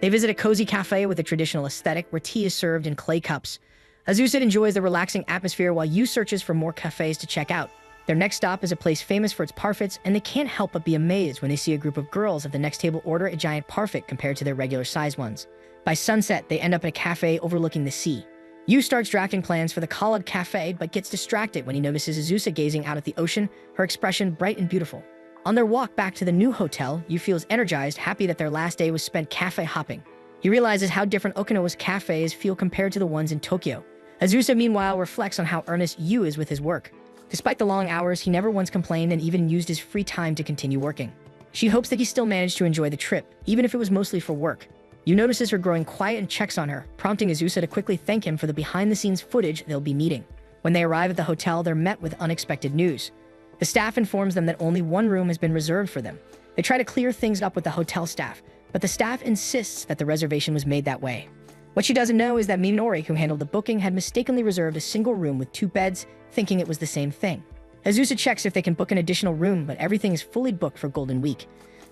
They visit a cozy cafe with a traditional aesthetic where tea is served in clay cups. Azusa enjoys the relaxing atmosphere while Yu searches for more cafes to check out. Their next stop is a place famous for its parfaits, and they can't help but be amazed when they see a group of girls at the next table order a giant parfait compared to their regular size ones. By sunset, they end up at a cafe overlooking the sea. Yu starts drafting plans for the collab cafe, but gets distracted when he notices Azusa gazing out at the ocean, her expression bright and beautiful. On their walk back to the new hotel, Yu feels energized, happy that their last day was spent cafe hopping. He realizes how different Okinawa's cafes feel compared to the ones in Tokyo. Azusa, meanwhile, reflects on how earnest Yu is with his work. Despite the long hours, he never once complained and even used his free time to continue working. She hopes that he still managed to enjoy the trip, even if it was mostly for work. Yu notices her growing quiet and checks on her, prompting Azusa to quickly thank him for the behind-the-scenes footage they'll be meeting. When they arrive at the hotel, they're met with unexpected news. The staff informs them that only one room has been reserved for them. They try to clear things up with the hotel staff, but the staff insists that the reservation was made that way. What she doesn't know is that Minori, who handled the booking, had mistakenly reserved a single room with 2 beds, thinking it was the same thing. Azusa checks if they can book an additional room, but everything is fully booked for Golden Week.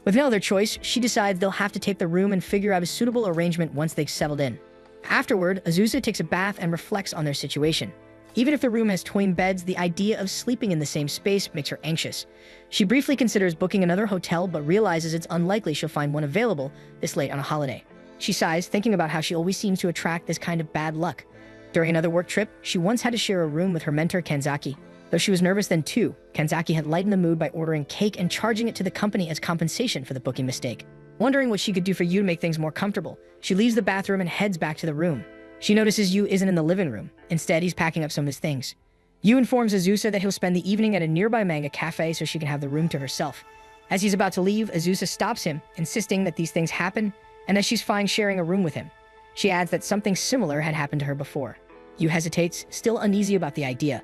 With no other choice, she decides they'll have to take the room and figure out a suitable arrangement once they've settled in. Afterward, Azusa takes a bath and reflects on their situation. Even if the room has twin beds, the idea of sleeping in the same space makes her anxious. She briefly considers booking another hotel, but realizes it's unlikely she'll find one available this late on a holiday. She sighs, thinking about how she always seems to attract this kind of bad luck. During another work trip, she once had to share a room with her mentor, Kanzaki. Though she was nervous then too, Kanzaki had lightened the mood by ordering cake and charging it to the company as compensation for the booking mistake. Wondering what she could do for Yu to make things more comfortable, she leaves the bathroom and heads back to the room. She notices Yu isn't in the living room. Instead, he's packing up some of his things. Yu informs Azusa that he'll spend the evening at a nearby manga cafe so she can have the room to herself. As he's about to leave, Azusa stops him, insisting that these things happen and that she's fine sharing a room with him. She adds that something similar had happened to her before. Yu hesitates, still uneasy about the idea.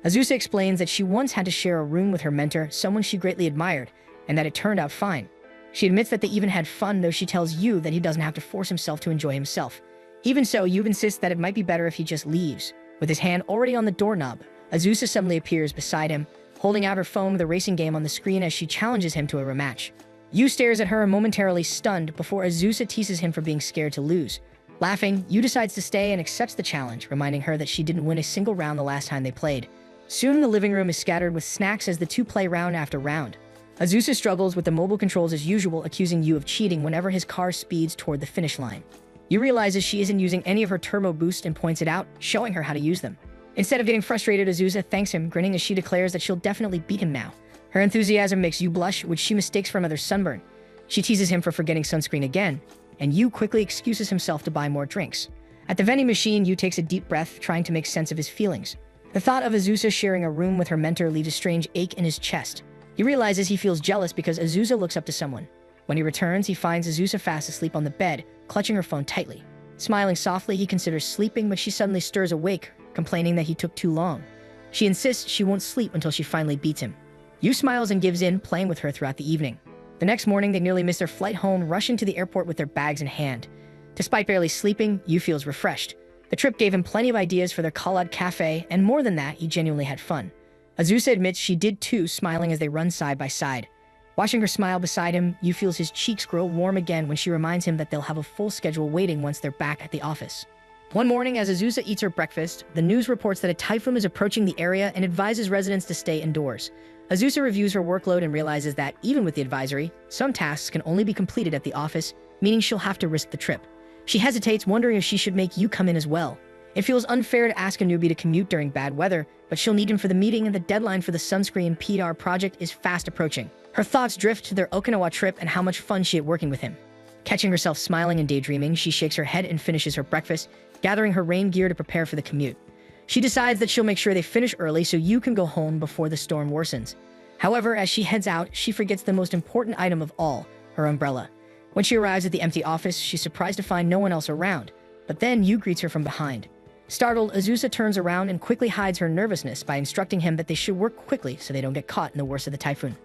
Azusa explains that she once had to share a room with her mentor, someone she greatly admired, and that it turned out fine. She admits that they even had fun, though she tells Yu that he doesn't have to force himself to enjoy himself. Even so, Yu insists that it might be better if he just leaves. With his hand already on the doorknob, Azusa suddenly appears beside him, holding out her phone with a racing game on the screen as she challenges him to a rematch. Yu stares at her, momentarily stunned, before Azusa teases him for being scared to lose. Laughing, Yu decides to stay and accepts the challenge, reminding her that she didn't win a single round the last time they played. Soon, the living room is scattered with snacks as the two play round after round. Azusa struggles with the mobile controls as usual, accusing you of cheating whenever his car speeds toward the finish line. You realizes she isn't using any of her turbo boost and points it out, showing her how to use them. Instead of getting frustrated, Azusa thanks him, grinning as she declares that she'll definitely beat him now. Her enthusiasm makes you blush, which she mistakes for another sunburn. She teases him for forgetting sunscreen again, and you quickly excuses himself to buy more drinks. At the vending machine, you takes a deep breath, trying to make sense of his feelings. The thought of Azusa sharing a room with her mentor leaves a strange ache in his chest. He realizes he feels jealous because Azusa looks up to someone. When he returns, he finds Azusa fast asleep on the bed, clutching her phone tightly. Smiling softly, he considers sleeping, but she suddenly stirs awake, complaining that he took too long. She insists she won't sleep until she finally beats him. Yu smiles and gives in, playing with her throughout the evening. The next morning, they nearly miss their flight home, rushing to the airport with their bags in hand. Despite barely sleeping, Yu feels refreshed. The trip gave him plenty of ideas for their Clueless cafe, and more than that, he genuinely had fun. Azusa admits she did too, smiling as they run side by side. Watching her smile beside him, Yu feels his cheeks grow warm again when she reminds him that they'll have a full schedule waiting once they're back at the office. One morning, as Azusa eats her breakfast, the news reports that a typhoon is approaching the area and advises residents to stay indoors. Azusa reviews her workload and realizes that, even with the advisory, some tasks can only be completed at the office, meaning she'll have to risk the trip. She hesitates, wondering if she should make Yu come in as well. It feels unfair to ask a newbie to commute during bad weather, but she'll need him for the meeting, and the deadline for the sunscreen PR project is fast approaching. Her thoughts drift to their Okinawa trip and how much fun she had working with him. Catching herself smiling and daydreaming, she shakes her head and finishes her breakfast, gathering her rain gear to prepare for the commute. She decides that she'll make sure they finish early so Yu can go home before the storm worsens. However, as she heads out, she forgets the most important item of all, her umbrella. When she arrives at the empty office, she's surprised to find no one else around, but then Yu greets her from behind. Startled, Azusa turns around and quickly hides her nervousness by instructing him that they should work quickly so they don't get caught in the worst of the typhoon.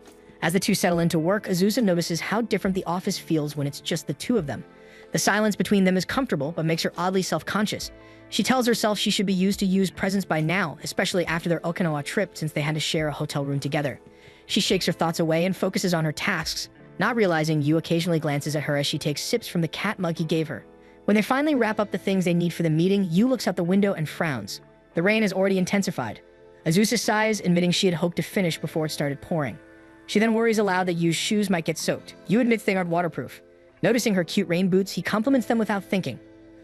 As the two settle into work, Azusa notices how different the office feels when it's just the two of them. The silence between them is comfortable, but makes her oddly self-conscious. She tells herself she should be used to Yu's presence by now, especially after their Okinawa trip since they had to share a hotel room together. She shakes her thoughts away and focuses on her tasks, not realizing Yu occasionally glances at her as she takes sips from the cat mug he gave her. When they finally wrap up the things they need for the meeting, Yu looks out the window and frowns. The rain has already intensified. Azusa sighs, admitting she had hoped to finish before it started pouring. She then worries aloud that Yu's shoes might get soaked. Yu admits they aren't waterproof. Noticing her cute rain boots, he compliments them without thinking.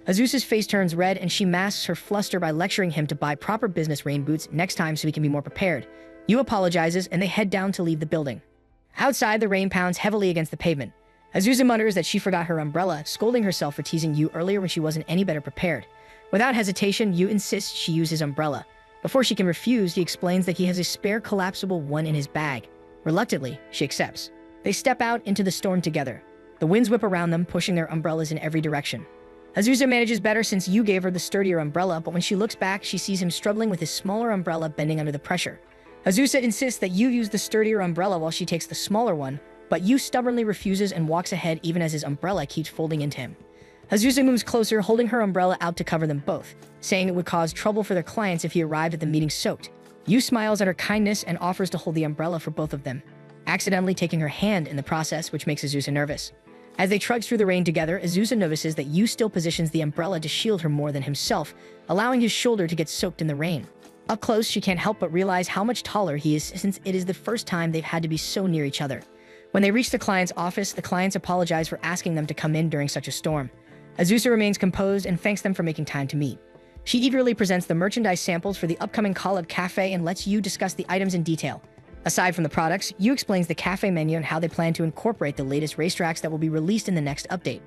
Azusa's face turns red and she masks her fluster by lecturing him to buy proper business rain boots next time so he can be more prepared. Yu apologizes and they head down to leave the building. Outside, the rain pounds heavily against the pavement. Azusa mutters that she forgot her umbrella, scolding herself for teasing Yu earlier when she wasn't any better prepared. Without hesitation, Yu insists she use his umbrella. Before she can refuse, he explains that he has a spare collapsible one in his bag. Reluctantly, she accepts. They step out into the storm together. The winds whip around them, pushing their umbrellas in every direction. Azusa manages better since Yu gave her the sturdier umbrella, but when she looks back, she sees him struggling with his smaller umbrella bending under the pressure. Azusa insists that Yu use the sturdier umbrella while she takes the smaller one, but Yu stubbornly refuses and walks ahead even as his umbrella keeps folding into him. Azusa moves closer, holding her umbrella out to cover them both, saying it would cause trouble for their clients if he arrived at the meeting soaked. Yu smiles at her kindness and offers to hold the umbrella for both of them, accidentally taking her hand in the process, which makes Azusa nervous. As they trudge through the rain together, Azusa notices that Yu still positions the umbrella to shield her more than himself, allowing his shoulder to get soaked in the rain. Up close, she can't help but realize how much taller he is since it is the first time they've had to be so near each other. When they reach the client's office, the clients apologize for asking them to come in during such a storm. Azusa remains composed and thanks them for making time to meet. She eagerly presents the merchandise samples for the upcoming Clueless cafe and lets Yu discuss the items in detail. Aside from the products, Yu explains the cafe menu and how they plan to incorporate the latest racetracks that will be released in the next update.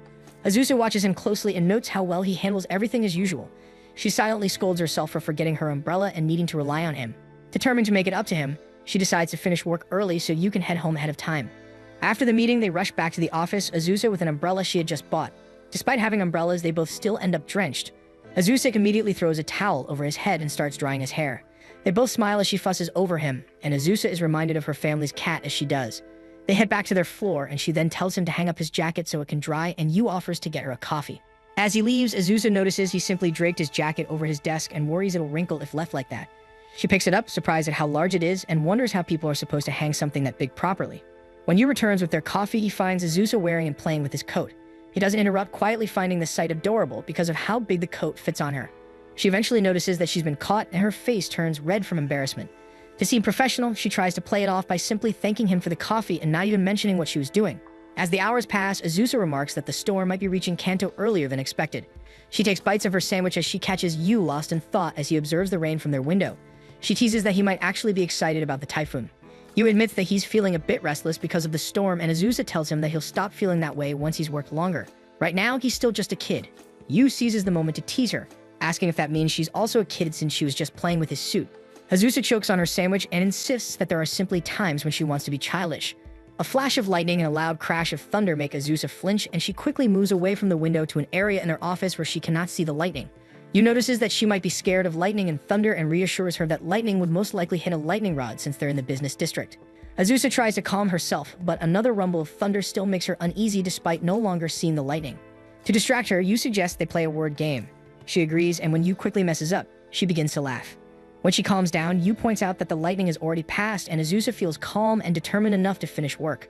Azusa watches him closely and notes how well he handles everything as usual. She silently scolds herself for forgetting her umbrella and needing to rely on him. Determined to make it up to him, she decides to finish work early so Yu can head home ahead of time. After the meeting, they rush back to the office, Azusa with an umbrella she had just bought. Despite having umbrellas, they both still end up drenched. Azusa immediately throws a towel over his head and starts drying his hair. They both smile as she fusses over him, and Azusa is reminded of her family's cat as she does. They head back to their floor, and she then tells him to hang up his jacket so it can dry, and Yu offers to get her a coffee. As he leaves, Azusa notices he simply draped his jacket over his desk and worries it'll wrinkle if left like that. She picks it up, surprised at how large it is, and wonders how people are supposed to hang something that big properly. When Yu returns with their coffee, he finds Azusa wearing and playing with his coat. He doesn't interrupt, quietly finding the sight adorable because of how big the coat fits on her. She eventually notices that she's been caught, and her face turns red from embarrassment. To seem professional, she tries to play it off by simply thanking him for the coffee and not even mentioning what she was doing. As the hours pass, Azusa remarks that the storm might be reaching Kanto earlier than expected. She takes bites of her sandwich as she catches Yu lost in thought as he observes the rain from their window. She teases that he might actually be excited about the typhoon. Yu admits that he's feeling a bit restless because of the storm, and Azusa tells him that he'll stop feeling that way once he's worked longer. Right now, he's still just a kid. Yu seizes the moment to tease her, asking if that means she's also a kid since she was just playing with his suit. Azusa chokes on her sandwich and insists that there are simply times when she wants to be childish. A flash of lightning and a loud crash of thunder make Azusa flinch, and she quickly moves away from the window to an area in her office where she cannot see the lightning. Yu notices that she might be scared of lightning and thunder and reassures her that lightning would most likely hit a lightning rod since they're in the business district. Azusa tries to calm herself, but another rumble of thunder still makes her uneasy despite no longer seeing the lightning. To distract her, Yu suggests they play a word game. She agrees, and when Yu quickly messes up, she begins to laugh. When she calms down, Yu points out that the lightning has already passed, and Azusa feels calm and determined enough to finish work.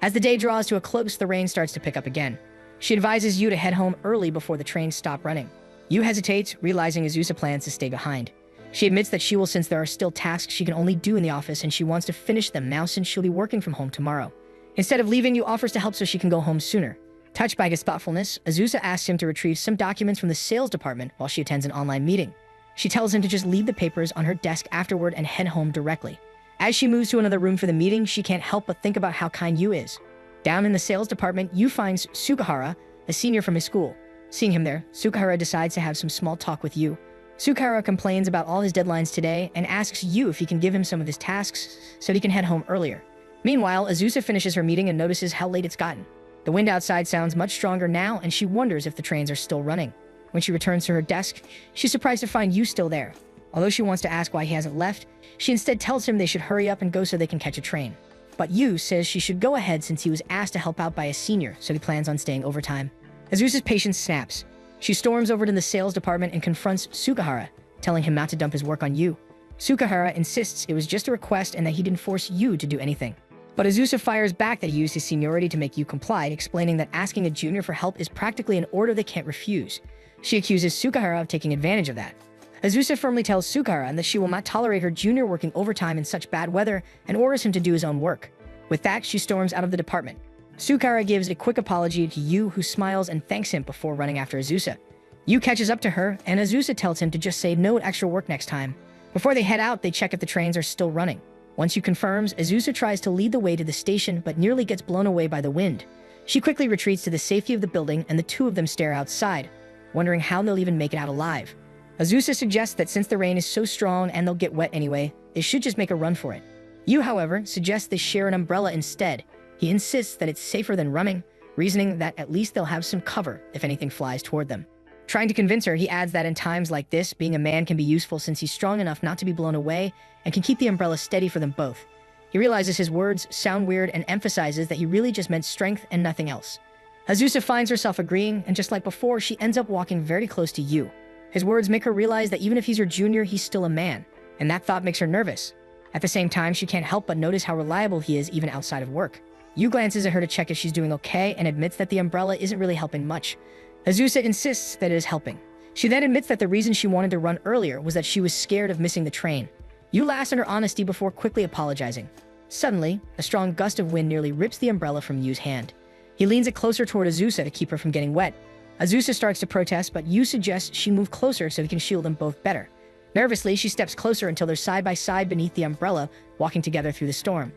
As the day draws to a close, the rain starts to pick up again. She advises Yu to head home early before the trains stop running. Yu hesitates, realizing Azusa plans to stay behind. She admits that she will since there are still tasks she can only do in the office, and she wants to finish them now since she'll be working from home tomorrow. Instead of leaving, Yu offers to help so she can go home sooner. Touched by his thoughtfulness, Azusa asks him to retrieve some documents from the sales department while she attends an online meeting. She tells him to just leave the papers on her desk afterward and head home directly. As she moves to another room for the meeting, she can't help but think about how kind Yu is. Down in the sales department, Yu finds Sukahara, a senior from his school. Seeing him there, Sukahara decides to have some small talk with Yu. Sukahara complains about all his deadlines today and asks Yu if he can give him some of his tasks so he can head home earlier. Meanwhile, Azusa finishes her meeting and notices how late it's gotten. The wind outside sounds much stronger now, and she wonders if the trains are still running. When she returns to her desk, she's surprised to find Yu still there. Although she wants to ask why he hasn't left, she instead tells him they should hurry up and go so they can catch a train. But Yu says she should go ahead since he was asked to help out by a senior, so he plans on staying overtime. Azusa's patience snaps. She storms over to the sales department and confronts Sukahara, telling him not to dump his work on Yu. Sukahara insists it was just a request and that he didn't force Yu to do anything. But Azusa fires back that he used his seniority to make Yu comply, explaining that asking a junior for help is practically an order they can't refuse. She accuses Sukahara of taking advantage of that. Azusa firmly tells Sukahara that she will not tolerate her junior working overtime in such bad weather and orders him to do his own work. With that, she storms out of the department. Sukahara gives a quick apology to Yu, who smiles and thanks him before running after Azusa. Yu catches up to her, and Azusa tells him to just say no to extra work next time. Before they head out, they check if the trains are still running. Once Yu confirms, Azusa tries to lead the way to the station but nearly gets blown away by the wind. She quickly retreats to the safety of the building, and the two of them stare outside, wondering how they'll even make it out alive. Azusa suggests that since the rain is so strong and they'll get wet anyway, they should just make a run for it. Yu, however, suggests they share an umbrella instead. He insists that it's safer than running, reasoning that at least they'll have some cover if anything flies toward them. Trying to convince her, he adds that in times like this, being a man can be useful since he's strong enough not to be blown away and can keep the umbrella steady for them both. He realizes his words sound weird and emphasizes that he really just meant strength and nothing else. Azusa finds herself agreeing, and just like before, she ends up walking very close to Yu. His words make her realize that even if he's her junior, he's still a man, and that thought makes her nervous. At the same time, she can't help but notice how reliable he is even outside of work. Yu glances at her to check if she's doing okay and admits that the umbrella isn't really helping much. Azusa insists that it is helping. She then admits that the reason she wanted to run earlier was that she was scared of missing the train. Yu laughs at her honesty before quickly apologizing. Suddenly, a strong gust of wind nearly rips the umbrella from Yu's hand. He leans it closer toward Azusa to keep her from getting wet. Azusa starts to protest, but Yu suggests she move closer so he can shield them both better. Nervously, she steps closer until they're side by side beneath the umbrella, walking together through the storm.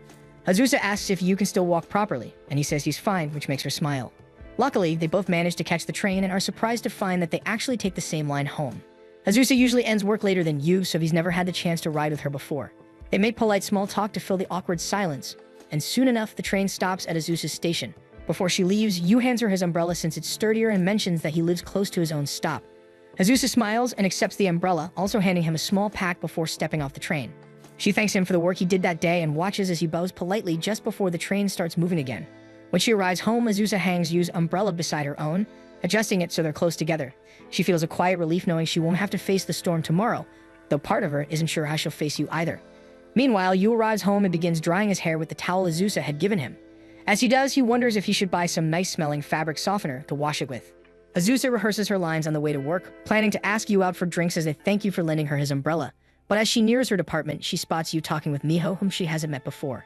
Azusa asks if Yu can still walk properly, and he says he's fine, which makes her smile. Luckily, they both manage to catch the train and are surprised to find that they actually take the same line home. Azusa usually ends work later than Yu, so he's never had the chance to ride with her before. They make polite small talk to fill the awkward silence, and soon enough, the train stops at Azusa's station. Before she leaves, Yu hands her his umbrella since it's sturdier and mentions that he lives close to his own stop. Azusa smiles and accepts the umbrella, also handing him a small pack before stepping off the train. She thanks him for the work he did that day and watches as he bows politely just before the train starts moving again. When she arrives home, Azusa hangs Yu's umbrella beside her own, adjusting it so they're close together. She feels a quiet relief knowing she won't have to face the storm tomorrow, though part of her isn't sure how she'll face Yu either. Meanwhile, Yu arrives home and begins drying his hair with the towel Azusa had given him. As he does, he wonders if he should buy some nice-smelling fabric softener to wash it with. Azusa rehearses her lines on the way to work, planning to ask Yu out for drinks as a thank you for lending her his umbrella. But as she nears her department, she spots Yu talking with Miho, whom she hasn't met before.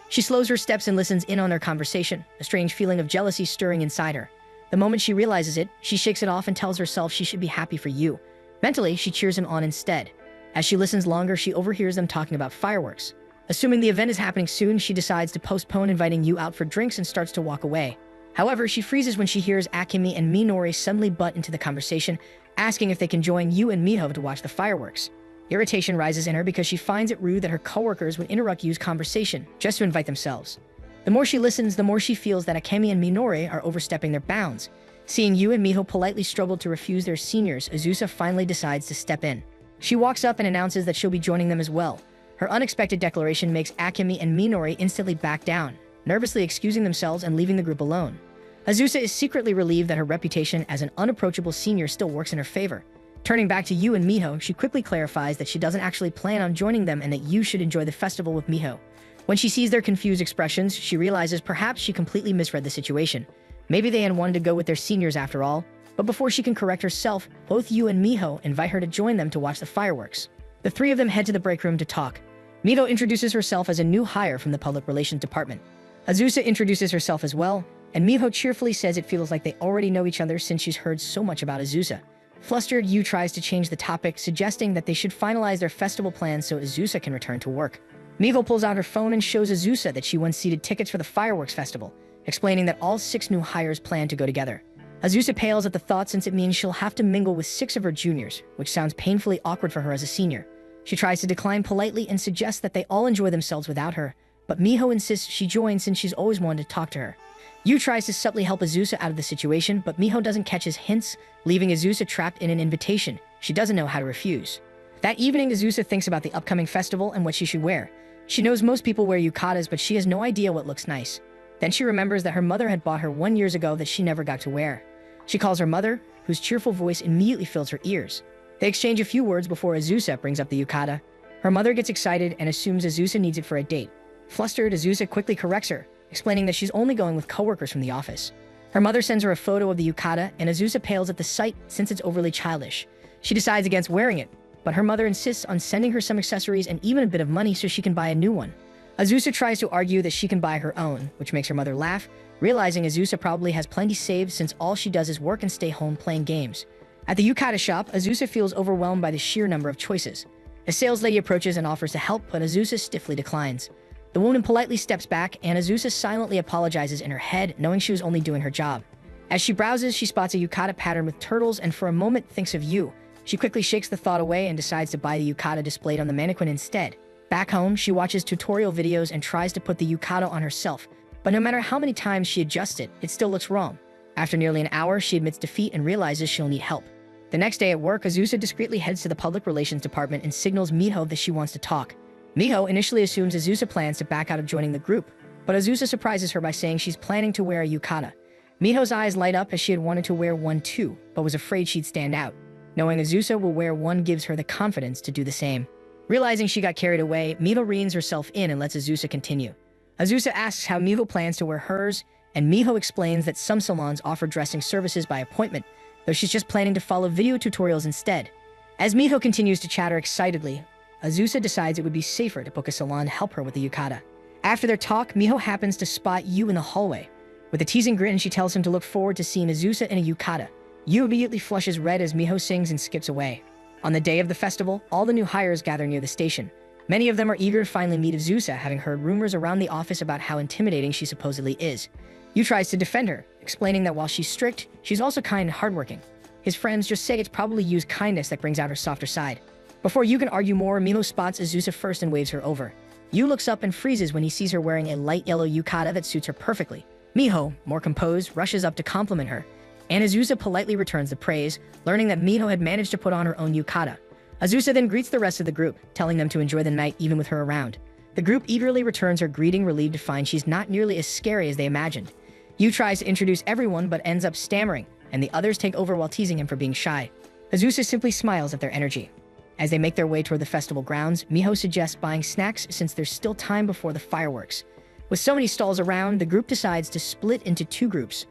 She slows her steps and listens in on their conversation, a strange feeling of jealousy stirring inside her. The moment she realizes it, she shakes it off and tells herself she should be happy for Yu. Mentally, she cheers him on instead. As she listens longer, she overhears them talking about fireworks. Assuming the event is happening soon, she decides to postpone inviting Yu out for drinks and starts to walk away. However, she freezes when she hears Akemi and Minori suddenly butt into the conversation, asking if they can join Yu and Miho to watch the fireworks. Irritation rises in her because she finds it rude that her coworkers would interrupt Yu's conversation just to invite themselves. The more she listens, the more she feels that Akemi and Minori are overstepping their bounds. Seeing Yu and Miho politely struggle to refuse their seniors, Azusa finally decides to step in. She walks up and announces that she'll be joining them as well. Her unexpected declaration makes Akemi and Minori instantly back down, nervously excusing themselves and leaving the group alone. Azusa is secretly relieved that her reputation as an unapproachable senior still works in her favor. Turning back to Yu and Miho, she quickly clarifies that she doesn't actually plan on joining them and that Yu should enjoy the festival with Miho. When she sees their confused expressions, she realizes perhaps she completely misread the situation. Maybe they had wanted to go with their seniors after all. But before she can correct herself, both Yu and Miho invite her to join them to watch the fireworks. The three of them head to the break room to talk. Miho introduces herself as a new hire from the public relations department. Azusa introduces herself as well, and Miho cheerfully says it feels like they already know each other since she's heard so much about Azusa. Flustered, Yu tries to change the topic, suggesting that they should finalize their festival plans so Azusa can return to work. Miho pulls out her phone and shows Azusa that she won seated tickets for the fireworks festival, explaining that all 6 new hires plan to go together. Azusa pales at the thought since it means she'll have to mingle with 6 of her juniors, which sounds painfully awkward for her as a senior. She tries to decline politely and suggests that they all enjoy themselves without her, but Miho insists she joins since she's always wanted to talk to her. Yu tries to subtly help Azusa out of the situation, but Miho doesn't catch his hints, leaving Azusa trapped in an invitation she doesn't know how to refuse. That evening, Azusa thinks about the upcoming festival and what she should wear. She knows most people wear yukatas, but she has no idea what looks nice. Then she remembers that her mother had bought her 1 year ago that she never got to wear. She calls her mother, whose cheerful voice immediately fills her ears. They exchange a few words before Azusa brings up the yukata. Her mother gets excited and assumes Azusa needs it for a date. Flustered, Azusa quickly corrects her, explaining that she's only going with coworkers from the office. Her mother sends her a photo of the yukata, and Azusa pales at the sight since it's overly childish. She decides against wearing it, but her mother insists on sending her some accessories and even a bit of money so she can buy a new one. Azusa tries to argue that she can buy her own, which makes her mother laugh, realizing Azusa probably has plenty saved since all she does is work and stay home playing games. At the yukata shop, Azusa feels overwhelmed by the sheer number of choices. A sales lady approaches and offers to help, but Azusa stiffly declines. The woman politely steps back, and Azusa silently apologizes in her head, knowing she was only doing her job. As she browses, she spots a yukata pattern with turtles and for a moment thinks of Yu. She quickly shakes the thought away and decides to buy the yukata displayed on the mannequin instead. Back home, she watches tutorial videos and tries to put the yukata on herself, but no matter how many times she adjusts it, it still looks wrong. After nearly an hour, she admits defeat and realizes she'll need help. The next day at work, Azusa discreetly heads to the public relations department and signals Miho that she wants to talk. Miho initially assumes Azusa plans to back out of joining the group, but Azusa surprises her by saying she's planning to wear a yukata. Miho's eyes light up as she had wanted to wear one too, but was afraid she'd stand out. Knowing Azusa will wear one gives her the confidence to do the same. Realizing she got carried away, Miho reins herself in and lets Azusa continue. Azusa asks how Miho plans to wear hers, and Miho explains that some salons offer dressing services by appointment, though she's just planning to follow video tutorials instead. As Miho continues to chatter excitedly, Azusa decides it would be safer to book a salon to help her with the yukata. After their talk, Miho happens to spot Yu in the hallway. With a teasing grin, she tells him to look forward to seeing Azusa in a yukata. Yu immediately flushes red as Miho sings and skips away. On the day of the festival, all the new hires gather near the station. Many of them are eager to finally meet Azusa, having heard rumors around the office about how intimidating she supposedly is. Yu tries to defend her, explaining that while she's strict, she's also kind and hardworking. His friends just say it's probably Yu's kindness that brings out her softer side. Before Yu can argue more, Miho spots Azusa first and waves her over. Yu looks up and freezes when he sees her wearing a light yellow yukata that suits her perfectly. Miho, more composed, rushes up to compliment her, and Azusa politely returns the praise, learning that Miho had managed to put on her own yukata. Azusa then greets the rest of the group, telling them to enjoy the night even with her around. The group eagerly returns her greeting, relieved to find she's not nearly as scary as they imagined. Yu tries to introduce everyone but ends up stammering, and the others take over while teasing him for being shy. Azusa simply smiles at their energy. As they make their way toward the festival grounds, Miho suggests buying snacks since there's still time before the fireworks. With so many stalls around, the group decides to split into 2 groups.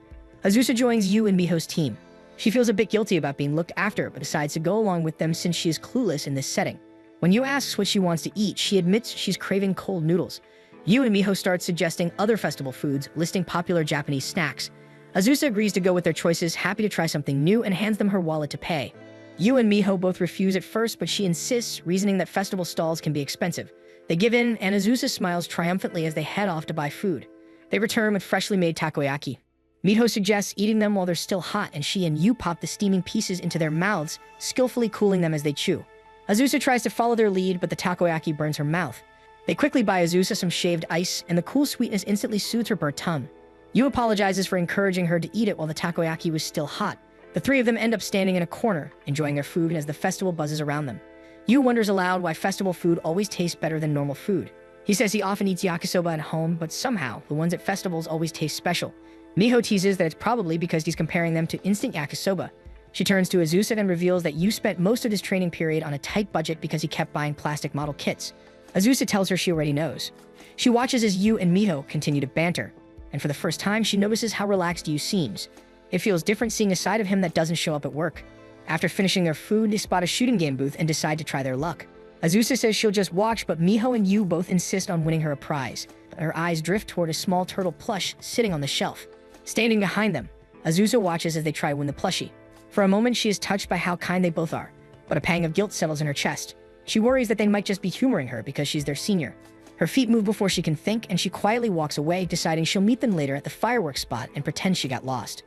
Azusa joins Yu and Miho's team. She feels a bit guilty about being looked after, but decides to go along with them since she is clueless in this setting. When Yu asks what she wants to eat, she admits she's craving cold noodles. Yu and Miho start suggesting other festival foods, listing popular Japanese snacks. Azusa agrees to go with their choices, happy to try something new, and hands them her wallet to pay. Yu and Miho both refuse at first, but she insists, reasoning that festival stalls can be expensive. They give in, and Azusa smiles triumphantly as they head off to buy food. They return with freshly made takoyaki. Miho suggests eating them while they're still hot, and she and Yu pop the steaming pieces into their mouths, skillfully cooling them as they chew. Azusa tries to follow their lead, but the takoyaki burns her mouth. They quickly buy Azusa some shaved ice, and the cool sweetness instantly soothes her burnt tongue. Yu apologizes for encouraging her to eat it while the takoyaki was still hot. The three of them end up standing in a corner, enjoying their food as the festival buzzes around them. Yu wonders aloud why festival food always tastes better than normal food. He says he often eats yakisoba at home, but somehow the ones at festivals always taste special. Miho teases that it's probably because he's comparing them to instant yakisoba. She turns to Azusa and reveals that Yu spent most of his training period on a tight budget because he kept buying plastic model kits. Azusa tells her she already knows. She watches as Yu and Miho continue to banter, and for the first time she notices how relaxed Yu seems. It feels different seeing a side of him that doesn't show up at work. After finishing their food, they spot a shooting game booth and decide to try their luck. Azusa says she'll just watch, but Miho and Yu both insist on winning her a prize. Her eyes drift toward a small turtle plush sitting on the shelf. Standing behind them, Azusa watches as they try to win the plushie. For a moment, she is touched by how kind they both are, but a pang of guilt settles in her chest. She worries that they might just be humoring her because she's their senior. Her feet move before she can think, and she quietly walks away, deciding she'll meet them later at the fireworks spot and pretend she got lost.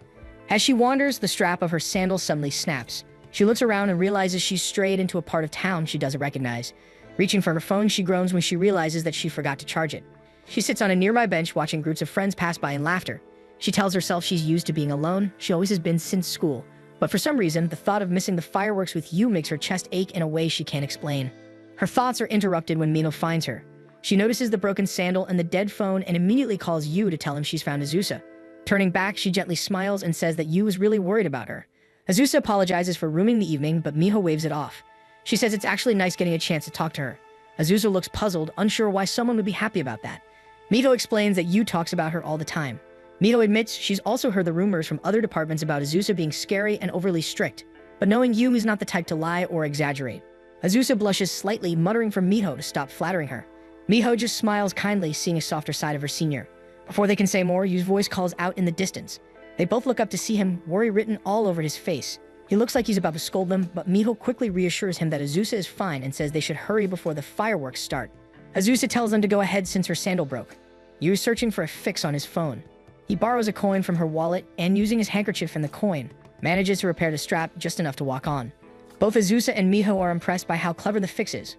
As she wanders, the strap of her sandal suddenly snaps. She looks around and realizes she's strayed into a part of town she doesn't recognize. Reaching for her phone, she groans when she realizes that she forgot to charge it. She sits on a nearby bench watching groups of friends pass by in laughter. She tells herself she's used to being alone. She always has been since school. But for some reason, the thought of missing the fireworks with Yu makes her chest ache in a way she can't explain. Her thoughts are interrupted when Miho finds her. She notices the broken sandal and the dead phone and immediately calls Yu to tell him she's found Azusa. Turning back, she gently smiles and says that Yu is really worried about her. Azusa apologizes for ruining the evening, but Miho waves it off. She says it's actually nice getting a chance to talk to her. Azusa looks puzzled, unsure why someone would be happy about that. Miho explains that Yu talks about her all the time. Miho admits she's also heard the rumors from other departments about Azusa being scary and overly strict, but knowing Yu is not the type to lie or exaggerate. Azusa blushes slightly, muttering for Miho to stop flattering her. Miho just smiles kindly, seeing a softer side of her senior. Before they can say more, Yu's voice calls out in the distance. They both look up to see him, worry written all over his face. He looks like he's about to scold them, but Miho quickly reassures him that Azusa is fine and says they should hurry before the fireworks start. Azusa tells them to go ahead since her sandal broke. Yu is searching for a fix on his phone. He borrows a coin from her wallet and, using his handkerchief and the coin, manages to repair the strap just enough to walk on. Both Azusa and Miho are impressed by how clever the fix is.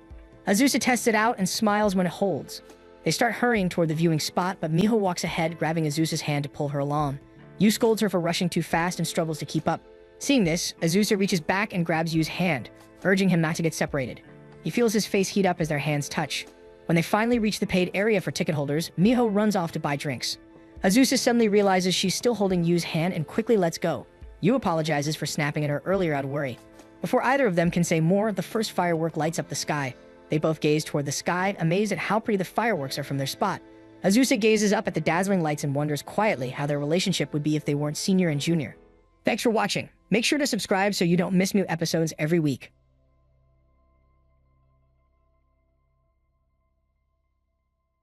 Azusa tests it out and smiles when it holds. They start hurrying toward the viewing spot, but Miho walks ahead, grabbing Azusa's hand to pull her along. Yu scolds her for rushing too fast and struggles to keep up. Seeing this, Azusa reaches back and grabs Yu's hand, urging him not to get separated. He feels his face heat up as their hands touch. When they finally reach the paid area for ticket holders, Miho runs off to buy drinks. Azusa suddenly realizes she's still holding Yu's hand and quickly lets go. Yu apologizes for snapping at her earlier out of worry. Before either of them can say more, the first firework lights up the sky. They both gaze toward the sky, amazed at how pretty the fireworks are from their spot. Azusa gazes up at the dazzling lights and wonders quietly how their relationship would be if they weren't senior and junior. Thanks for watching. Make sure to subscribe so you don't miss new episodes every week.